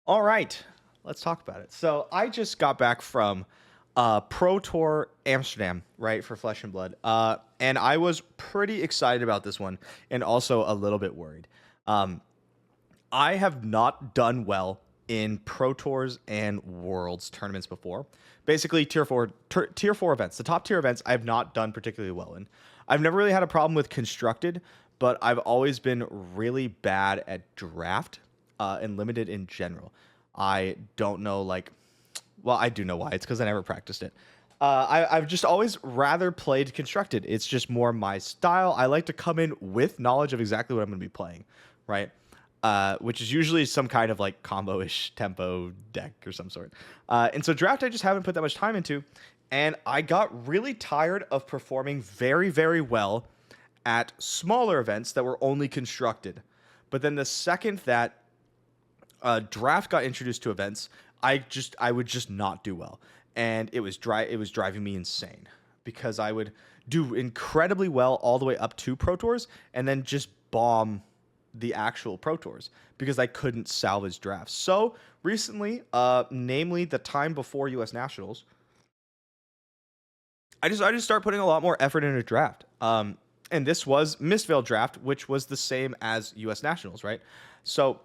All right, let's talk about it. So I just got back from Pro Tour Amsterdam, right, for Flesh and Blood, and I was pretty excited about this one, and also a little bit worried. Um, I have not done well in Pro Tours and Worlds tournaments before. Basically, tier four events, the top tier events, I have not done particularly well in. I've never really had a problem with constructed, but I've always been really bad at draft and limited in general. I don't know, like, well, I do know why. It's because I never practiced it. I've just always rather played constructed. It's just more my style. I like to come in with knowledge of exactly what I'm going to be playing, right? Which is usually some kind of like combo-ish tempo deck or some sort. And so draft, I just haven't put that much time into. And I got really tired of performing very, very well at smaller events that were only constructed. But then the second that draft got introduced to events, I would just not do well, and it was driving me insane because I would do incredibly well all the way up to Pro Tours and then just bomb the actual Pro Tours because I couldn't salvage drafts. So recently, namely the time before U.S. Nationals, I just start putting a lot more effort into draft. And this was Mistvale draft, which was the same as U.S. Nationals, right? So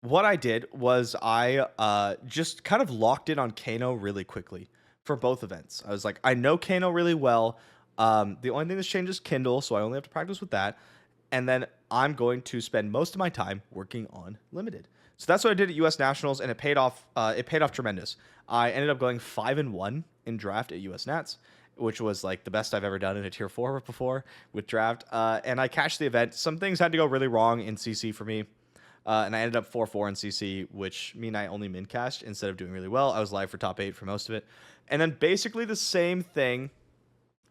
what I did was I just kind of locked in on Kano really quickly for both events. I was like, I know Kano really well. The only thing that's changed is Kindle, so I only have to practice with that. And then I'm going to spend most of my time working on limited. So that's what I did at U.S. Nationals, and it paid off. It paid off tremendous. I ended up going 5-1 in draft at U.S. Nats, which was like the best I've ever done in a tier 4 before with draft. And I cashed the event. Some things had to go really wrong in CC for me. And I ended up 4-4 in CC, which mean I only min cashed instead of doing really well. I was live for top 8 for most of it. And then basically the same thing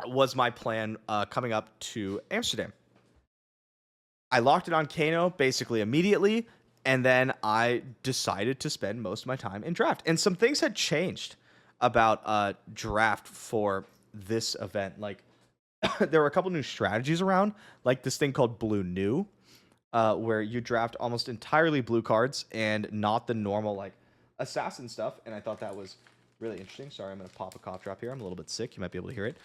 was my plan coming up to Amsterdam. I locked it on Kano basically immediately, and then I decided to spend most of my time in draft. And some things had changed about draft for this event. Like, there were a couple new strategies around, like this thing called Blue New, where you draft almost entirely blue cards and not the normal like assassin stuff. And I thought that was really interesting. Sorry, I'm gonna pop a cough drop here. I'm a little bit sick. You might be able to hear it.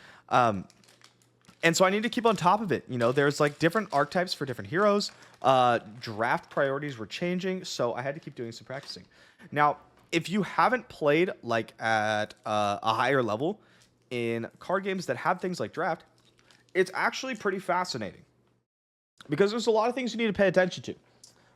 And so I need to keep on top of it. You know, there's like different archetypes for different heroes. Draft priorities were changing, so I had to keep doing some practicing. Now, if you haven't played like at a higher level in card games that have things like draft, it's actually pretty fascinating because there's a lot of things you need to pay attention to,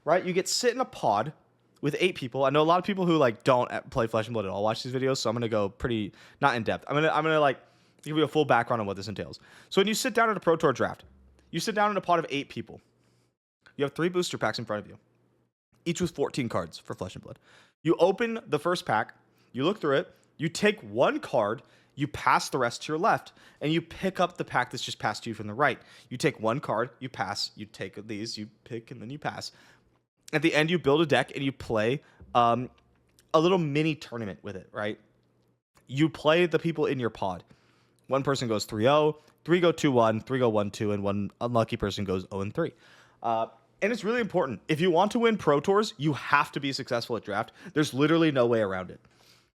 right? You get sit in a pod with 8 people. I know a lot of people who like don't play Flesh and Blood at all watch these videos, so I'm gonna go pretty not in depth. I'm gonna like give you a full background on what this entails. So when you sit down at a Pro Tour draft, you sit down in a pod of 8 people. You have 3 booster packs in front of you, each with 14 cards for Flesh and Blood. You open the first pack, you look through it, you take one card, you pass the rest to your left, and you pick up the pack that's just passed to you from the right. You take one card, you pass, you take these, you pick, and then you pass. At the end, you build a deck and you play a little mini tournament with it, right? You play the people in your pod. One person goes 3-0, 3 go 2-1, 3 go 1-2, and one unlucky person goes 0-3. And it's really important. If you want to win Pro Tours, you have to be successful at draft. There's literally no way around it.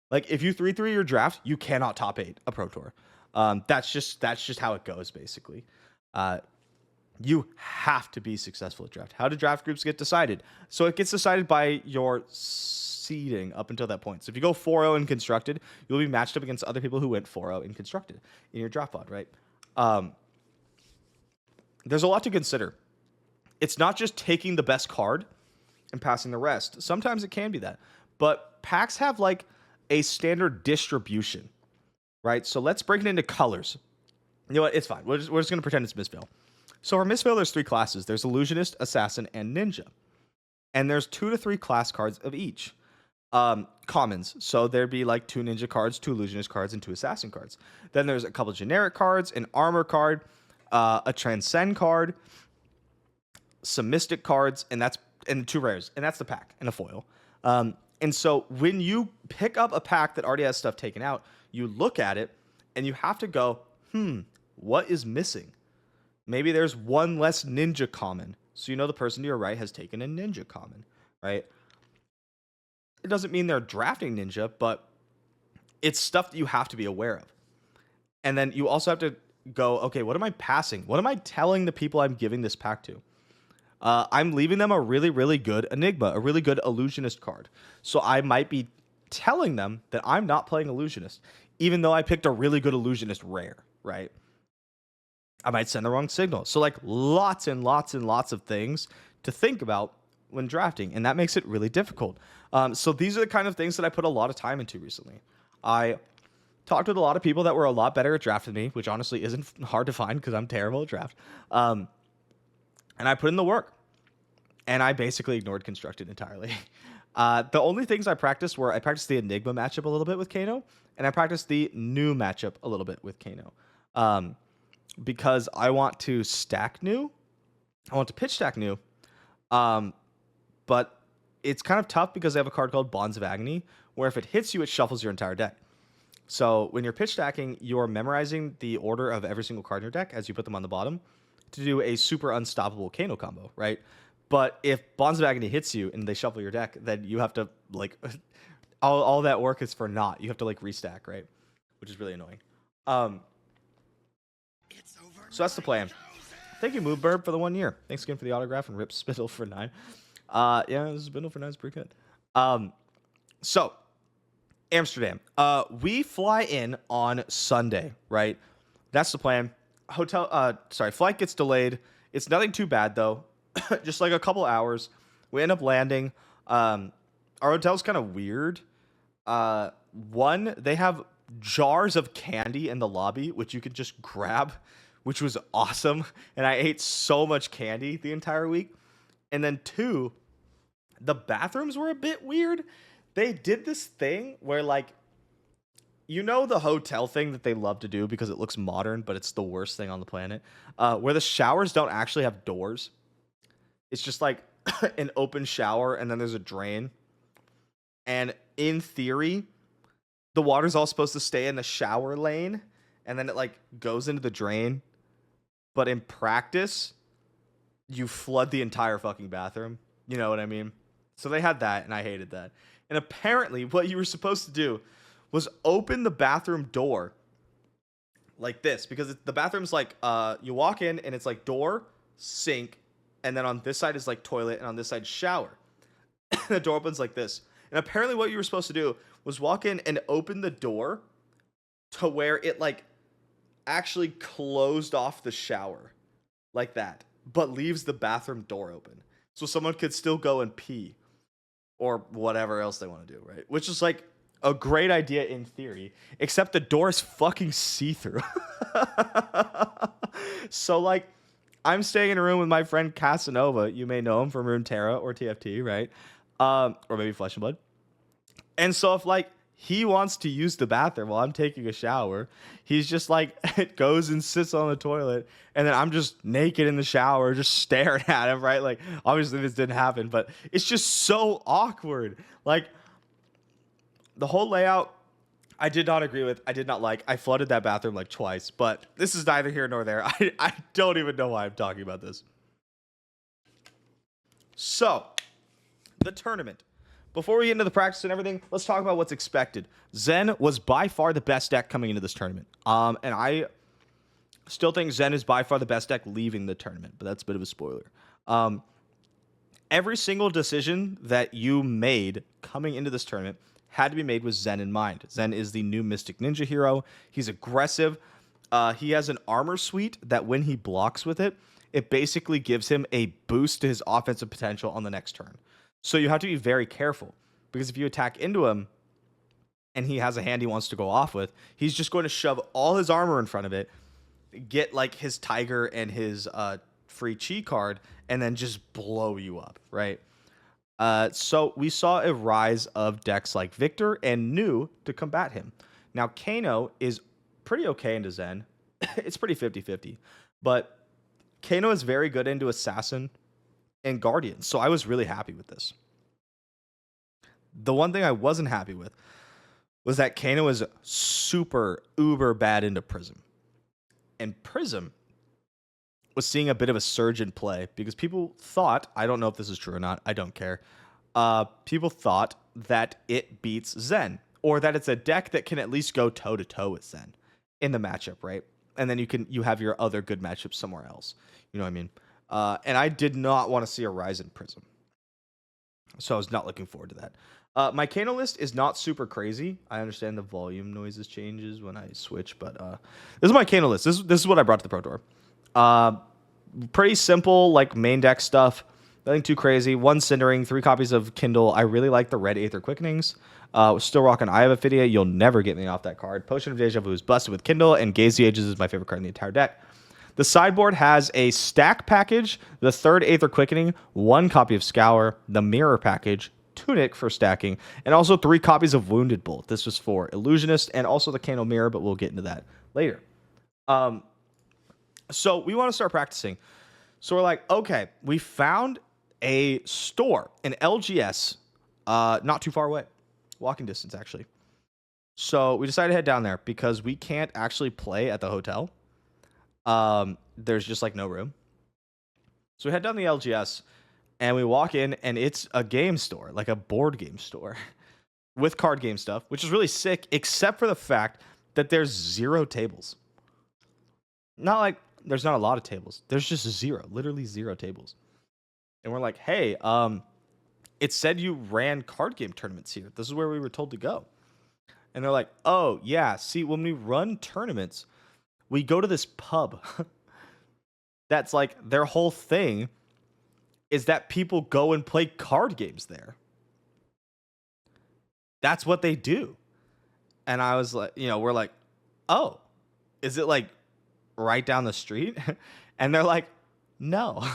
Like, if you 3-3 your draft, you cannot top 8 a Pro Tour. That's just how it goes, basically. You have to be successful at draft. How do draft groups get decided? So it gets decided by your seeding up until that point. So if you go 4-0 in constructed, you'll be matched up against other people who went 4-0 in constructed in your draft pod, right? There's a lot to consider. It's not just taking the best card and passing the rest. Sometimes it can be that. But packs have like a standard distribution, right? So let's break it into colors. You know what? It's fine. We're just going to pretend it's Mistvale. So for Mistvale, there's 3 classes. There's Illusionist, Assassin, and Ninja. And there's 2 to 3 class cards of each. Commons. So there'd be like 2 Ninja cards, 2 Illusionist cards, and 2 Assassin cards. Then there's a couple generic cards, an Armor card, a Transcend card, some Mystic cards, and 2 rares. And that's the pack, and a foil. And so when you pick up a pack that already has stuff taken out, you look at it, and you have to go, what is missing? Maybe there's 1 less Ninja common. So you know the person to your right has taken a Ninja common, right? It doesn't mean they're drafting ninja, but it's stuff that you have to be aware of. And then you also have to go, okay, what am I passing? What am I telling the people I'm giving this pack to? I'm leaving them a really, really good Enigma, a really good Illusionist card. So I might be telling them that I'm not playing Illusionist, even though I picked a really good Illusionist rare, right? I might send the wrong signal. So like lots and lots and lots of things to think about when drafting, and that makes it really difficult. So these are the kind of things that I put a lot of time into recently. I talked with a lot of people that were a lot better at draft than me, which honestly isn't hard to find because I'm terrible at draft. And I put in the work, and I basically ignored constructed entirely. The only things I practiced were I practiced the Enigma matchup a little bit with Kano, and I practiced the new matchup a little bit with Kano. Because I want to stack new. I want to pitch stack new. But it's kind of tough because I have a card called Bonds of Agony, where if it hits you, it shuffles your entire deck. So when you're pitch stacking, you're memorizing the order of every single card in your deck as you put them on the bottom to do a super unstoppable Kano combo, right? But if Bonds of Agony hits you and they shuffle your deck, then you have to, like, all that work is for naught. You have to, like, restack, right? Which is really annoying. So that's the plan. Thank you, Moodburb, for the 1 year. Thanks again for the autograph, and Rip Spittle for 9. Yeah, Spittle for 9 is pretty good. So, Amsterdam. We fly in on Sunday, right? That's the plan. Flight gets delayed. It's nothing too bad, though. Just like a couple hours. We end up landing. Our hotel's kind of weird. One, they have jars of candy in the lobby, which you could just grab, which was awesome. And I ate so much candy the entire week. And then two, the bathrooms were a bit weird. They did this thing where, like, you know, the hotel thing that they love to do because it looks modern, but it's the worst thing on the planet, where the showers don't actually have doors. It's just like an open shower and then there's a drain. And in theory, the water's all supposed to stay in the shower lane and then it like goes into the drain. But in practice, you flood the entire fucking bathroom. You know what I mean? So they had that, and I hated that. And apparently, what you were supposed to do was open the bathroom door like this, because the bathroom's like, you walk in, and it's like door, sink, and then on this side is like toilet, and on this side, shower. The door opens like this. And apparently what you were supposed to do was walk in and open the door to where it like actually closed off the shower like that, but leaves the bathroom door open. So someone could still go and pee or whatever else they want to do, right? Which is like a great idea in theory, except the door is fucking see-through. So like, I'm staying in a room with my friend Casanova. You may know him from Runeterra or TFT, right? Or maybe Flesh and Blood. And so if like he wants to use the bathroom while I'm taking a shower, he's just like, it goes and sits on the toilet, and then I'm just naked in the shower, just staring at him, right? Like, obviously this didn't happen, but it's just so awkward. Like, the whole layout, I did not agree with. I did not like. I flooded that bathroom like twice, but this is neither here nor there. I don't even know why I'm talking about this. So, the tournament. Before we get into the practice and everything, let's talk about what's expected. Zen was by far the best deck coming into this tournament. And I still think Zen is by far the best deck leaving the tournament, but that's a bit of a spoiler. Every single decision that you made coming into this tournament had to be made with Zen in mind. Zen is the new Mystic Ninja hero. He's aggressive. He has an armor suite that when he blocks with it, it basically gives him a boost to his offensive potential on the next turn. So you have to be very careful, because if you attack into him and he has a hand he wants to go off with, he's just going to shove all his armor in front of it, get like his Tiger and his free Chi card, and then just blow you up, right? So we saw a rise of decks like Victor and Nu to combat him. Now, Kano is pretty okay into Zen. It's pretty 50-50. But Kano is very good into Assassin and Guardian, so I was really happy with this. The one thing I wasn't happy with was that Kano is super uber bad into Prism. And Prism was seeing a bit of a surge in play because people thought, I don't know if this is true or not, I don't care. People thought that it beats Zen, or that it's a deck that can at least go toe to toe with Zen in the matchup, right? And then you have your other good matchups somewhere else. You know what I mean? And I did not want to see a Ryzen Prism, so I was not looking forward to that. My Kano list is not super crazy. I understand the volume noises changes when I switch, but this is my Kano list. This is what I brought to the Pro Tour. Pretty simple, like main deck stuff. Nothing too crazy. 1 Cindering, 3 copies of Kindle. I really like the red Aether Quickenings. Still rocking Eye of Ophidia. You'll never get me off that card. Potion of Deja Vu is busted with Kindle, and Gaze the Ages is my favorite card in the entire deck. The sideboard has a stack package, the 3rd Aether Quickening, 1 copy of Scour, the Mirror package, Tunic for stacking, and also 3 copies of Wounded Bolt. This was for Illusionist and also the Kano Mirror, but we'll get into that later. So we want to start practicing. So we're like, okay, we found a store, an LGS, not too far away. Walking distance, actually. So we decided to head down there because we can't actually play at the hotel. There's just like no room. So we head down the LGS and we walk in and it's a game store, like a board game store with card game stuff, which is really sick, except for the fact that there's 0 tables. Not like there's not a lot of tables. There's just 0, literally 0 tables. And we're like, hey, it said you ran card game tournaments here. This is where we were told to go. And they're like, oh, yeah, see, when we run tournaments, we go to this pub. That's like their whole thing is that people go and play card games there. That's what they do. And I was like, we're like, oh, is it like right down the street? And they're like, no,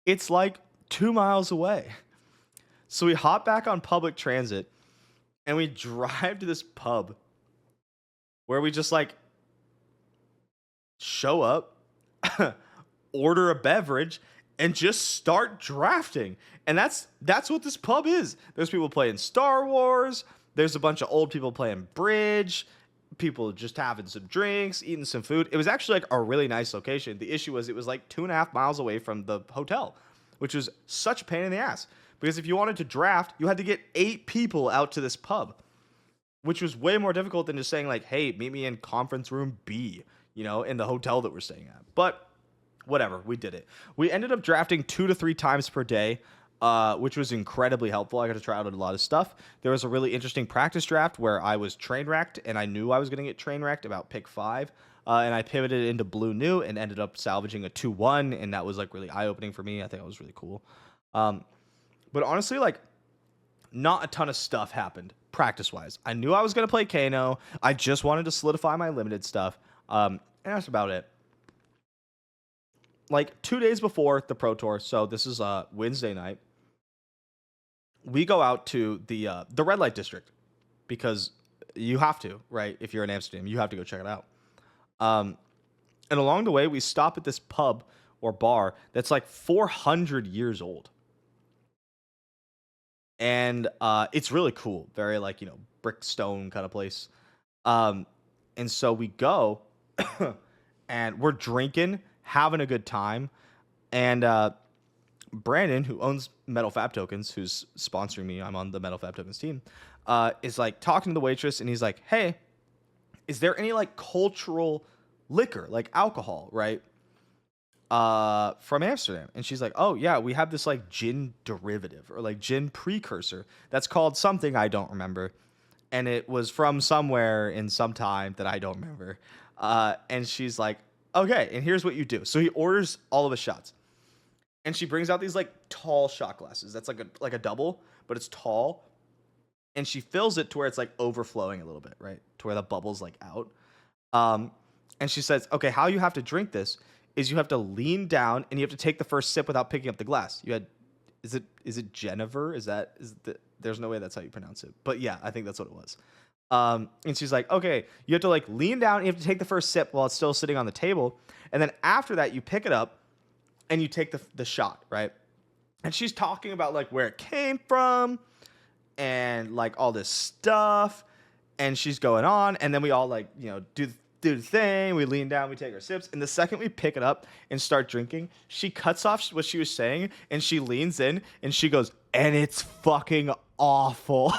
it's like 2 miles away. So we hop back on public transit and we drive to this pub where we just like show up, order a beverage, and just start drafting. And that's what this pub is. There's people playing Star Wars. There's a bunch of old people playing bridge. People just having some drinks, eating some food. It was actually like a really nice location. The issue was it was like 2.5 miles away from the hotel, which was such a pain in the ass. Because if you wanted to draft, you had to get 8 people out to this pub, which was way more difficult than just saying like, hey, meet me in conference room B, in the hotel that we're staying at. But whatever, we did it. We ended up drafting 2 to 3 times per day, which was incredibly helpful. I got to try out a lot of stuff. There was a really interesting practice draft where I was train wrecked, and I knew I was going to get train wrecked about pick 5. And I pivoted into blue new and ended up salvaging a 2-1, and that was like really eye-opening for me. I think it was really cool. But honestly, like, not a ton of stuff happened practice-wise. I knew I was going to play Kano. I just wanted to solidify my limited stuff. And that's about it. Like 2 days before the Pro Tour, so this is Wednesday night, we go out to the red light district because you have to, right? If you're in Amsterdam, you have to go check it out. And along the way, we stop at this pub or bar that's like 400 years old. And it's really cool. Very like, brick stone kind of place. And so we go and we're drinking, having a good time. And Brandon, who owns Metal Fab Tokens, who's sponsoring me, I'm on the Metal Fab Tokens team, is like talking to the waitress and he's like, hey, is there any like cultural liquor, like alcohol, right? From Amsterdam. And she's like, oh yeah, we have this like gin derivative or like gin precursor that's called something I don't remember. And it was from somewhere in some time that I don't remember. And she's like, okay, and here's what you do. So he orders all of his shots. And she brings out these like tall shot glasses. That's like a double, but it's tall. And she fills it to where it's like overflowing a little bit, right? To where the bubble's like out. And she says, okay, how you have to drink this is you have to lean down and you have to take the first sip without picking up the glass. Is it Jennifer? There's no way that's how you pronounce it. But yeah, I think that's what it was. And she's like, okay, you have to like lean down and you have to take the first sip while it's still sitting on the table. And then after that, you pick it up and you take the shot, right? And she's talking about like where it came from and like all this stuff. And she's going on. And then we all like, do the thing. We lean down, we take our sips. And the second we pick it up and start drinking, she cuts off what she was saying and she leans in and she goes, and it's fucking awful.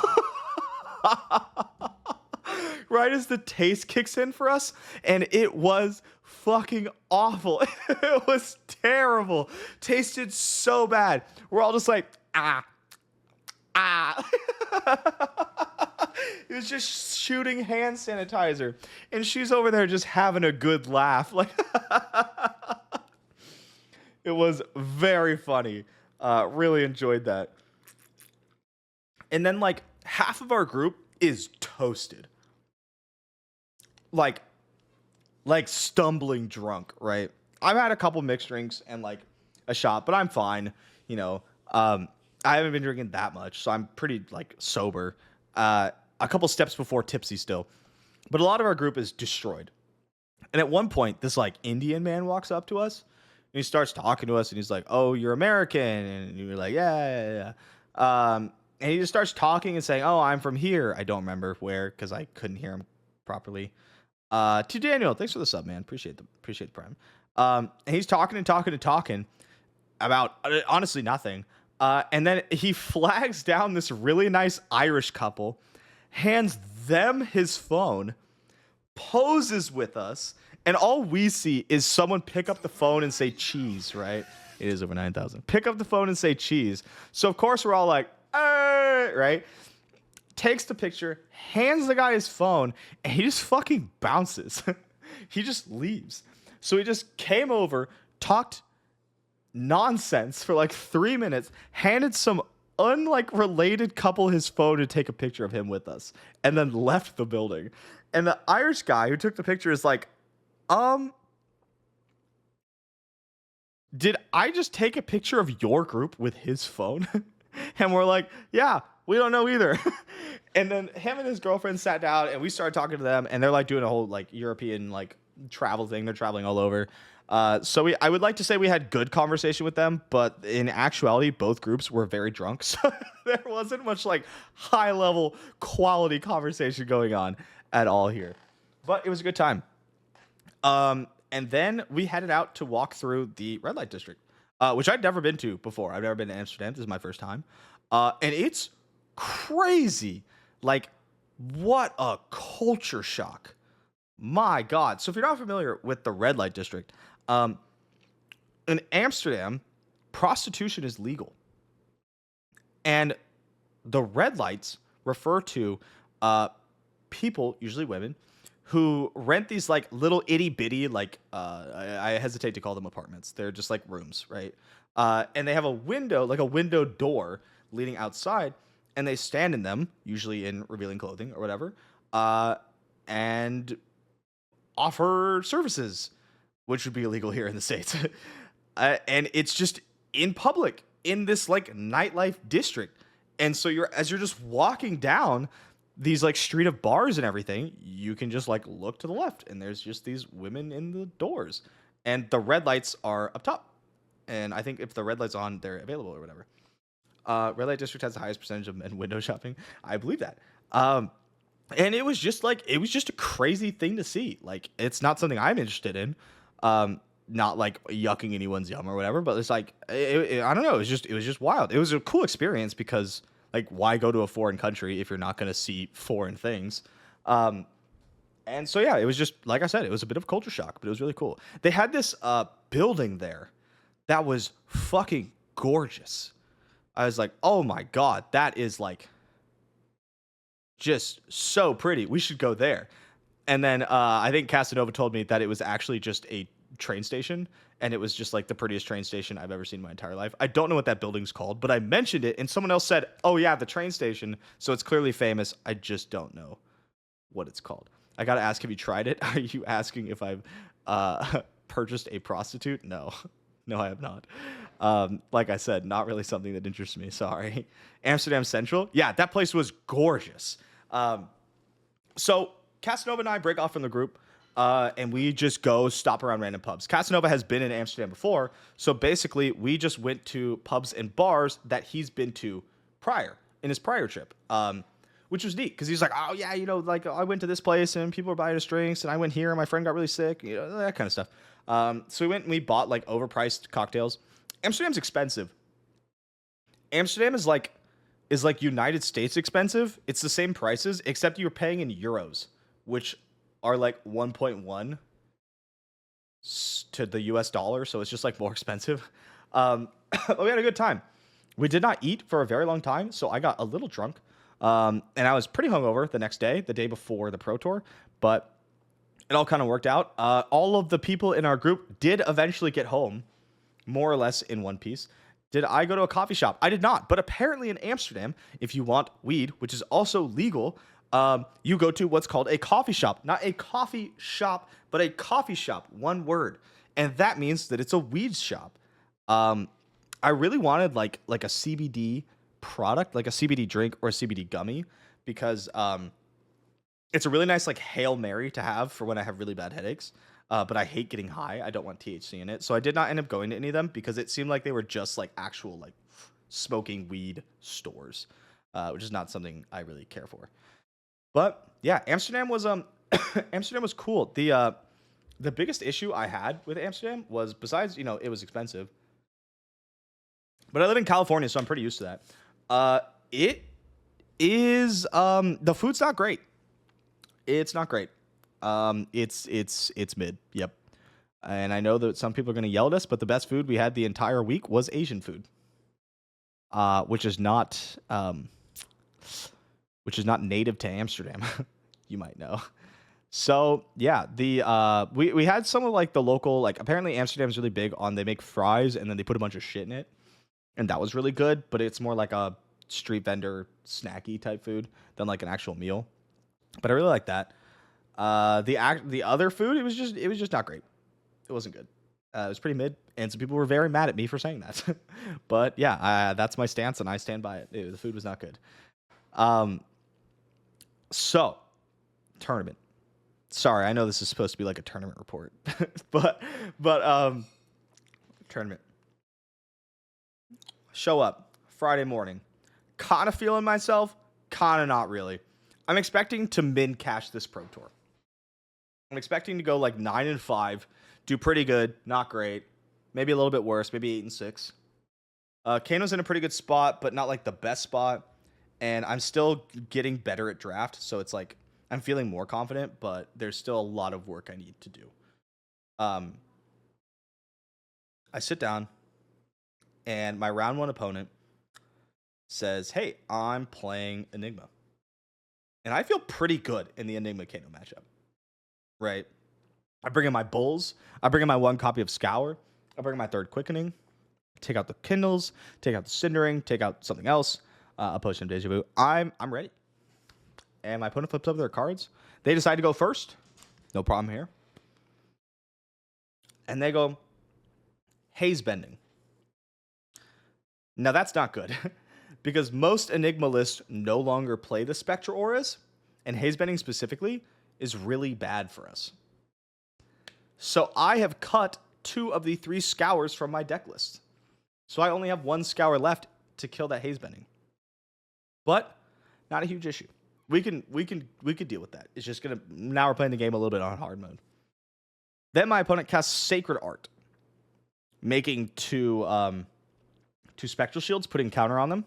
Right as the taste kicks in for us, and it was fucking awful. It was terrible. Tasted so bad. We're all just like, ah, ah. It was just shooting hand sanitizer, and she's over there just having a good laugh. Like, it was very funny. Really enjoyed that. And then like half of our group is toasted. Like stumbling drunk, right? I've had a couple mixed drinks and like a shot, but I'm fine. You know, I haven't been drinking that much, so I'm pretty like sober. A couple steps before tipsy still, but a lot of our group is destroyed. And at one point, this like Indian man walks up to us and he starts talking to us, and he's like, "Oh, you're American," and you're like, "Yeah, yeah, yeah." And he just starts talking and saying, "Oh, I'm from here." I don't remember where because I couldn't hear him properly. To Daniel, thanks for the sub, man. Appreciate the prime. And he's talking and talking and talking about honestly nothing. And then he flags down this really nice Irish couple, hands them his phone, poses with us, and all we see is someone pick up the phone and say cheese, right? It is over 9,000. Pick up the phone and say cheese. So of course we're all like, right? Takes the picture, hands the guy his phone, and he just fucking bounces. He just leaves. So he just came over, talked nonsense for like 3 minutes, handed some related couple his phone to take a picture of him with us, and then left the building. And the Irish guy who took the picture is like, did I just take a picture of your group with his phone? And we're like, yeah, we don't know either. And then him and his girlfriend sat down and we started talking to them, and they're like doing a whole like European like travel thing. They're traveling all over. I would like to say we had good conversation with them, but in actuality, both groups were very drunk. So there wasn't much like high level quality conversation going on at all here, but it was a good time. And then we headed out to walk through the red light district, which I'd never been to before. I've never been to Amsterdam. This is my first time. And it's crazy. Like, what a culture shock. My God. So if you're not familiar with the red light district, in Amsterdam, prostitution is legal. And the red lights refer to people, usually women, who rent these like little itty bitty, like I hesitate to call them apartments. They're just like rooms, right? And they have a window, like a window door leading outside, and they stand in them, usually in revealing clothing or whatever, and offer services, which would be illegal here in the States. And it's just in public in this like nightlife district. And so as you're just walking down these like street of bars and everything, you can just like look to the left and there's just these women in the doors, and the red lights are up top. And I think if the red light's on, they're available or whatever. Red light district has the highest percentage of men window shopping. I believe that. And it was just a crazy thing to see. Like, it's not something I'm interested in. Not like yucking anyone's yum or whatever, but it's like, I don't know. It was just wild. It was a cool experience because like, why go to a foreign country if you're not going to see foreign things? And so, yeah, it was just, like I said, it was a bit of a culture shock, but it was really cool. They had this building there that was fucking gorgeous. I was like, oh my God, that is like just so pretty. We should go there. And then I think Casanova told me that it was actually just a train station, and it was just like the prettiest train station I've ever seen in my entire life. I don't know what that building's called, but I mentioned it, and someone else said, oh yeah, the train station. So it's clearly famous. I just don't know what it's called. I gotta ask, have you tried it? Are you asking if I've purchased a prostitute? No. No, I have not. Like I said, not really something that interests me. Sorry. Amsterdam Central. Yeah, that place was gorgeous. So Casanova and I break off from the group, and we just go stop around random pubs. Casanova has been in Amsterdam before, so basically we just went to pubs and bars that he's been to in his prior trip, which was neat because he's like, oh yeah, like I went to this place and people were buying us drinks, and I went here and my friend got really sick, that kind of stuff. So we went and we bought like overpriced cocktails. Amsterdam's expensive. Amsterdam is like is like United States expensive. It's the same prices, except you're paying in euros, which are like 1.1 to the US dollar. So it's just like more expensive. But we had a good time. We did not eat for a very long time, so I got a little drunk. And I was pretty hungover the next day, the day before the Pro Tour, but it all kind of worked out. All of the people in our group did eventually get home, more or less in one piece. Did I go to a coffee shop? I did not. But apparently in Amsterdam, if you want weed, which is also legal, you go to what's called a coffee shop. Not a coffee shop, but a coffee shop. One word. And that means that it's a weed shop. I really wanted like a CBD product, like a CBD drink or a CBD gummy, because it's a really nice like Hail Mary to have for when I have really bad headaches. But I hate getting high. I don't want THC in it. So I did not end up going to any of them because it seemed like they were just like actual like smoking weed stores, which is not something I really care for. But yeah, Amsterdam was Amsterdam was cool. The biggest issue I had with Amsterdam was, besides, it was expensive, but I live in California, so I'm pretty used to that. It is the food's not great. It's not great. It's mid. Yep. And I know that some people are going to yell at us, but the best food we had the entire week was Asian food. Which is not native to Amsterdam. You might know. So yeah, we had some of like the local, like, apparently Amsterdam's really big on, they make fries and then they put a bunch of shit in it. And that was really good, but it's more like a street vendor snacky type food than like an actual meal. But I really like that. The other food, it was just not great. It wasn't good. It was pretty mid, and some people were very mad at me for saying that. But yeah, that's my stance, and I stand by it. The food was not good. So tournament. Sorry, I know this is supposed to be like a tournament report, but tournament. Show up Friday morning. Kind of feeling myself, kind of not really. I'm expecting to min cash this Pro Tour. I'm expecting to go like 9-5, do pretty good, not great, maybe a little bit worse, maybe 8-6. Kano's in a pretty good spot, but not like the best spot, and I'm still getting better at draft, so it's like I'm feeling more confident, but there's still a lot of work I need to do. I sit down, and my round one opponent says, "Hey, I'm playing Enigma." And I feel pretty good in the Enigma Kano matchup, right? I bring in my Bulls. I bring in my one copy of Scour. I bring in my third Quickening. Take out the Kindles. Take out the Cindering. Take out something else. A Potion of Deja Vu. I'm ready. And my opponent flips up their cards. They decide to go first. No problem here. And they go Haze Bending. Now that's not good. Because most Enigma lists no longer play the Spectral Auras, and Haze Bending specifically is really bad for us. So I have cut 2 of the 3 Scours from my deck list. So I only have 1 Scour left to kill that Haze Bending. But not a huge issue. We could deal with that. It's just gonna, now we're playing the game a little bit on hard mode. Then my opponent casts Sacred Art, making 2 Spectral Shields, putting counter on them.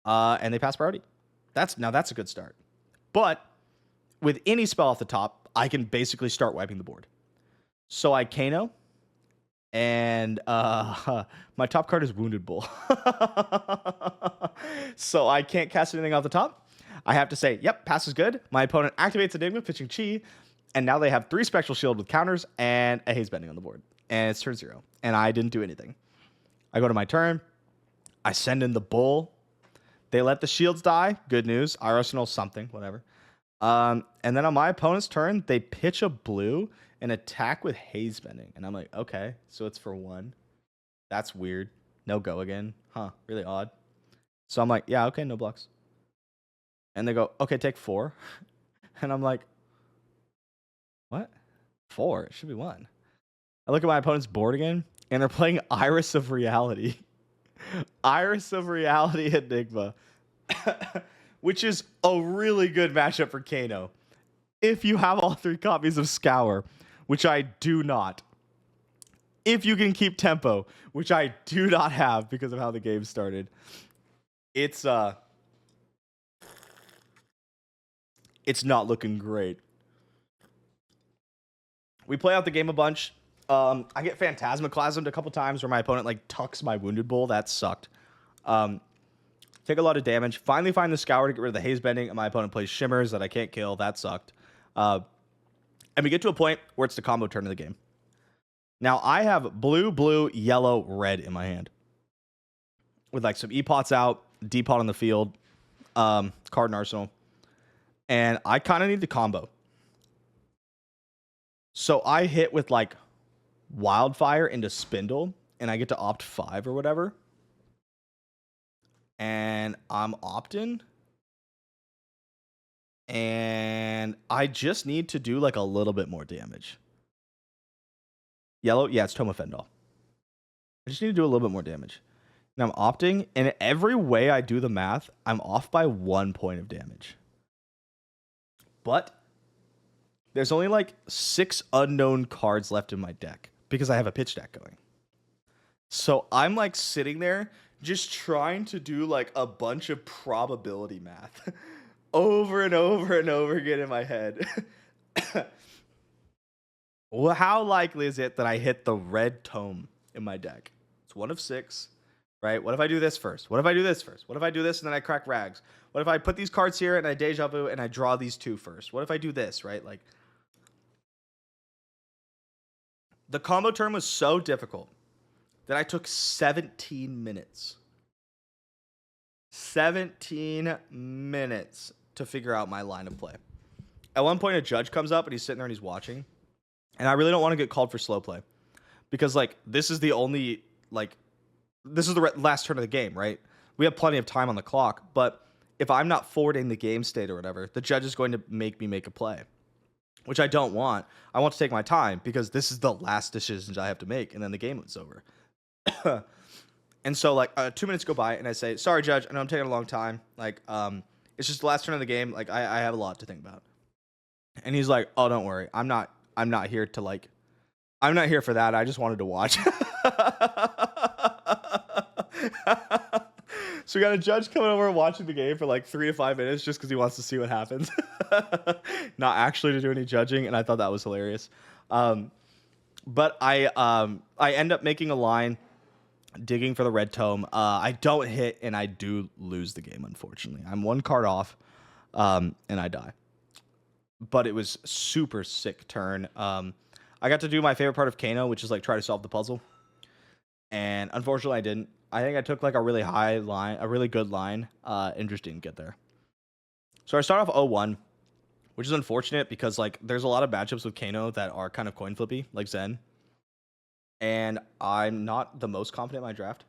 And they pass priority. That's a good start. But with any spell off the top, I can basically start wiping the board. So I Kano, and my top card is Wounded Bull. So I can't cast anything off the top. I have to say, yep, pass is good. My opponent activates Enigma, pitching Chi, and now they have 3 Spectral Shield with counters and a Haze Bending on the board. And it's turn 0. And I didn't do anything. I go to my turn. I send in the Bull. They let the shields die. Good news. Arsenal something, whatever. And then on my opponent's turn, they pitch a blue and attack with Haze Bending. And I'm like, okay, so it's for 1. That's weird. No go again. Huh, really odd. So I'm like, yeah, okay, no blocks. And they go, okay, take 4. And I'm like, what? 4? It should be 1. I look at my opponent's board again, and they're playing Iris of Reality. Iris of Reality Enigma. Which is a really good matchup for Kano. If you have all 3 copies of Scour, which I do not. If you can keep tempo, which I do not have because of how the game started. It's it's not looking great. We play out the game a bunch. I get phantasmaclasmed a couple times where my opponent like tucks my wounded bull. That sucked. Um, take a lot of damage. Finally find the scour to get rid of the haze bending, and my opponent plays shimmers that I can't kill. That sucked. And we get to a point where it's the combo turn of the game. Now I have blue, blue, yellow, red in my hand with like some E-pots out, D-pot on the field, card and arsenal, and I kind of need the combo. So I hit with like wildfire into spindle, and I get to opt 5 or whatever. And I'm opting. And I just need to do like a little bit more damage. Yellow, yeah, it's Toma Fendal. I just need to do a little bit more damage. And I'm opting, and every way I do the math, I'm off by 1 point of damage. But there's only like 6 unknown cards left in my deck because I have a pitch deck going. So I'm like sitting there just trying to do like a bunch of probability math over and over and over again in my head. Well, how likely is it that I hit the red tome in my deck? It's 1 of 6, right? What if I do this first? What if I do this first? What if I do this and then I crack rags? What if I put these cards here and I deja vu and I draw these 2 first? What if I do this, right? Like, the combo turn was so difficult that I took 17 minutes. 17 minutes to figure out my line of play. At one point, a judge comes up and he's sitting there and he's watching. And I really don't want to get called for slow play. Because, like, this is the only, like, this is the last turn of the game, right? We have plenty of time on the clock. But if I'm not forwarding the game state or whatever, the judge is going to make me make a play. Which I don't want. I want to take my time because this is the last decisions I have to make. And then the game is over. And so, like, 2 minutes go by and I say, sorry, judge, I know I'm taking a long time. Like, it's just the last turn of the game. Like, I have a lot to think about. And he's like, oh, don't worry. I'm not here to, like, I'm not here for that. I just wanted to watch. So we got a judge coming over and watching the game for like 3 to 5 minutes just because he wants to see what happens. Not actually to do any judging, and I thought that was hilarious. But I end up making a line, digging for the red tome. I don't hit, and I do lose the game, unfortunately. I'm 1 card off, and I die. But it was super sick turn. I got to do my favorite part of Kano, which is like try to solve the puzzle. And unfortunately, I didn't. I think I took like a really high line, a really good line, and just didn't get there. So I start off 0-1, which is unfortunate because like there's a lot of matchups with Kano that are kind of coin flippy, like Zen. And I'm not the most confident in my draft.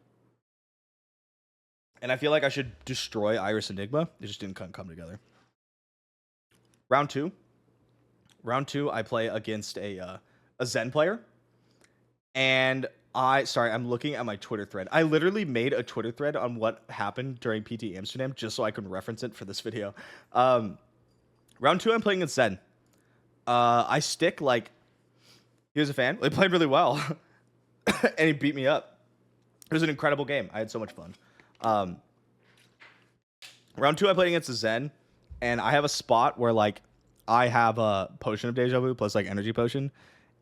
And I feel like I should destroy Iris Enigma. It just didn't come together. Round two, I play against a Zen player. And I'm looking at my Twitter thread. I literally made a Twitter thread on what happened during PT Amsterdam just so I could reference it for this video. Round 2, I'm playing against Zen. I stick like, he was a fan. They played really well. And he beat me up. It was an incredible game. I had so much fun. Round 2, I played against a Zen. And I have a spot where like I have a potion of deja vu plus like energy potion.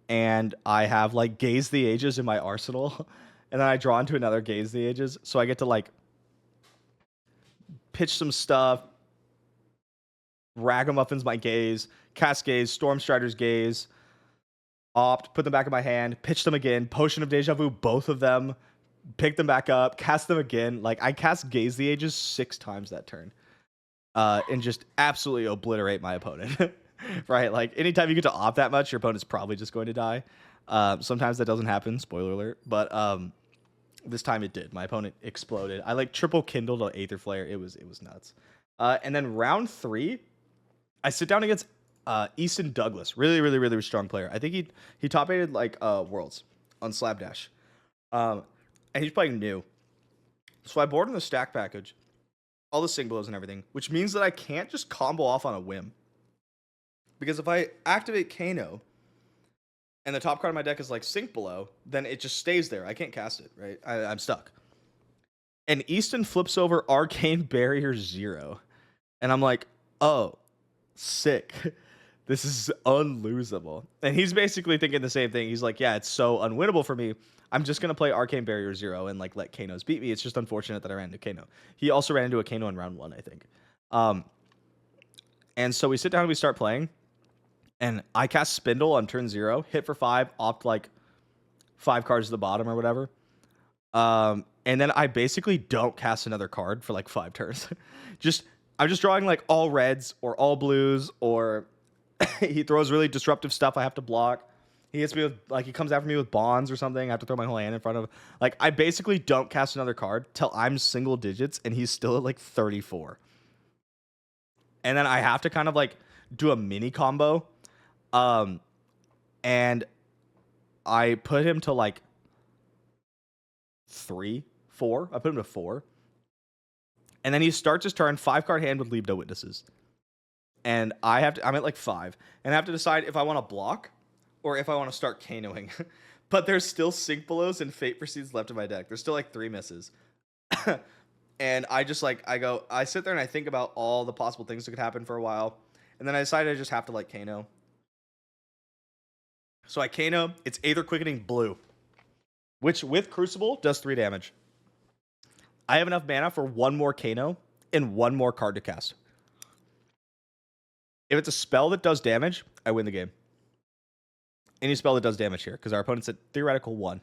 And I have like Gaze the Ages in my arsenal. And then I draw into another Gaze the Ages. So I get to like pitch some stuff. Ragamuffins my Gaze. Cast Gaze. Stormstrider's Gaze. Opt. Put them back in my hand. Pitch them again. Potion of Deja Vu. Both of them. Pick them back up. Cast them again. Like I cast Gaze the Ages 6 times that turn. And just absolutely obliterate my opponent. Right? Like, anytime you get to opt that much, your opponent's probably just going to die. Sometimes that doesn't happen. Spoiler alert. But this time it did. My opponent exploded. I, like, triple kindled an Aether Flare. It was nuts. And then round 3, I sit down against Easton Douglas. Really, really, really strong player. I think he top-aided, like, Worlds on Slapdash. And he's playing new. So I board in the stack package. All the sing blows and everything. Which means that I can't just combo off on a whim. Because if I activate Kano and the top card of my deck is like Sink Below, then it just stays there. I can't cast it, right? I'm stuck. And Easton flips over Arcane Barrier 0. And I'm like, oh, sick. This is unlosable. And he's basically thinking the same thing. He's like, yeah, it's so unwinnable for me. I'm just going to play Arcane Barrier 0 and like let Kanos beat me. It's just unfortunate that I ran into Kano. He also ran into a Kano in round 1, I think. And so we sit down and we start playing. And I cast Spindle on turn 0, hit for 5, opt like 5 cards to the bottom or whatever. And then I basically don't cast another card for like 5 turns. I'm just drawing like all reds or all blues, or he throws really disruptive stuff I have to block. He hits me with, like, he comes after me with bonds or something. I have to throw my whole hand in front of him. Like, I basically don't cast another card till I'm single digits, and he's still at like 34. And then I have to kind of like do a mini combo. And I put him to like 3, 4. I put him to 4. And then he starts his turn, 5-card hand with Leave No Witnesses. And I'm at like 5. And I have to decide if I want to block or if I want to start Kanoing. But there's still Sync Belows and Fate Proceeds left in my deck. There's still like 3 misses. And I just like, I sit there and I think about all the possible things that could happen for a while. And then I decided I just have to like Kano. So I Kano, it's Aether Quickening Blue, which with Crucible does 3 damage. I have enough mana for 1 more Kano and 1 more card to cast. If it's a spell that does damage, I win the game. Any spell that does damage here, because our opponent's at theoretical 1.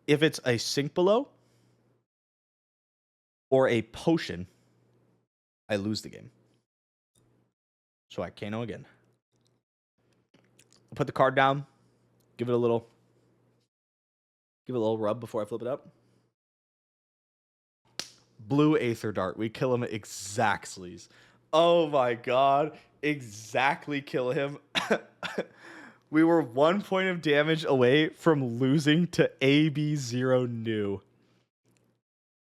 If it's a Sink Below or a potion, I lose the game. So I Kano again. I'll put the card down, give it a little rub before I flip it up. Blue Aether Dart. We kill him exactly. Oh my god. Exactly kill him. We were 1 point of damage away from losing to AB0 new.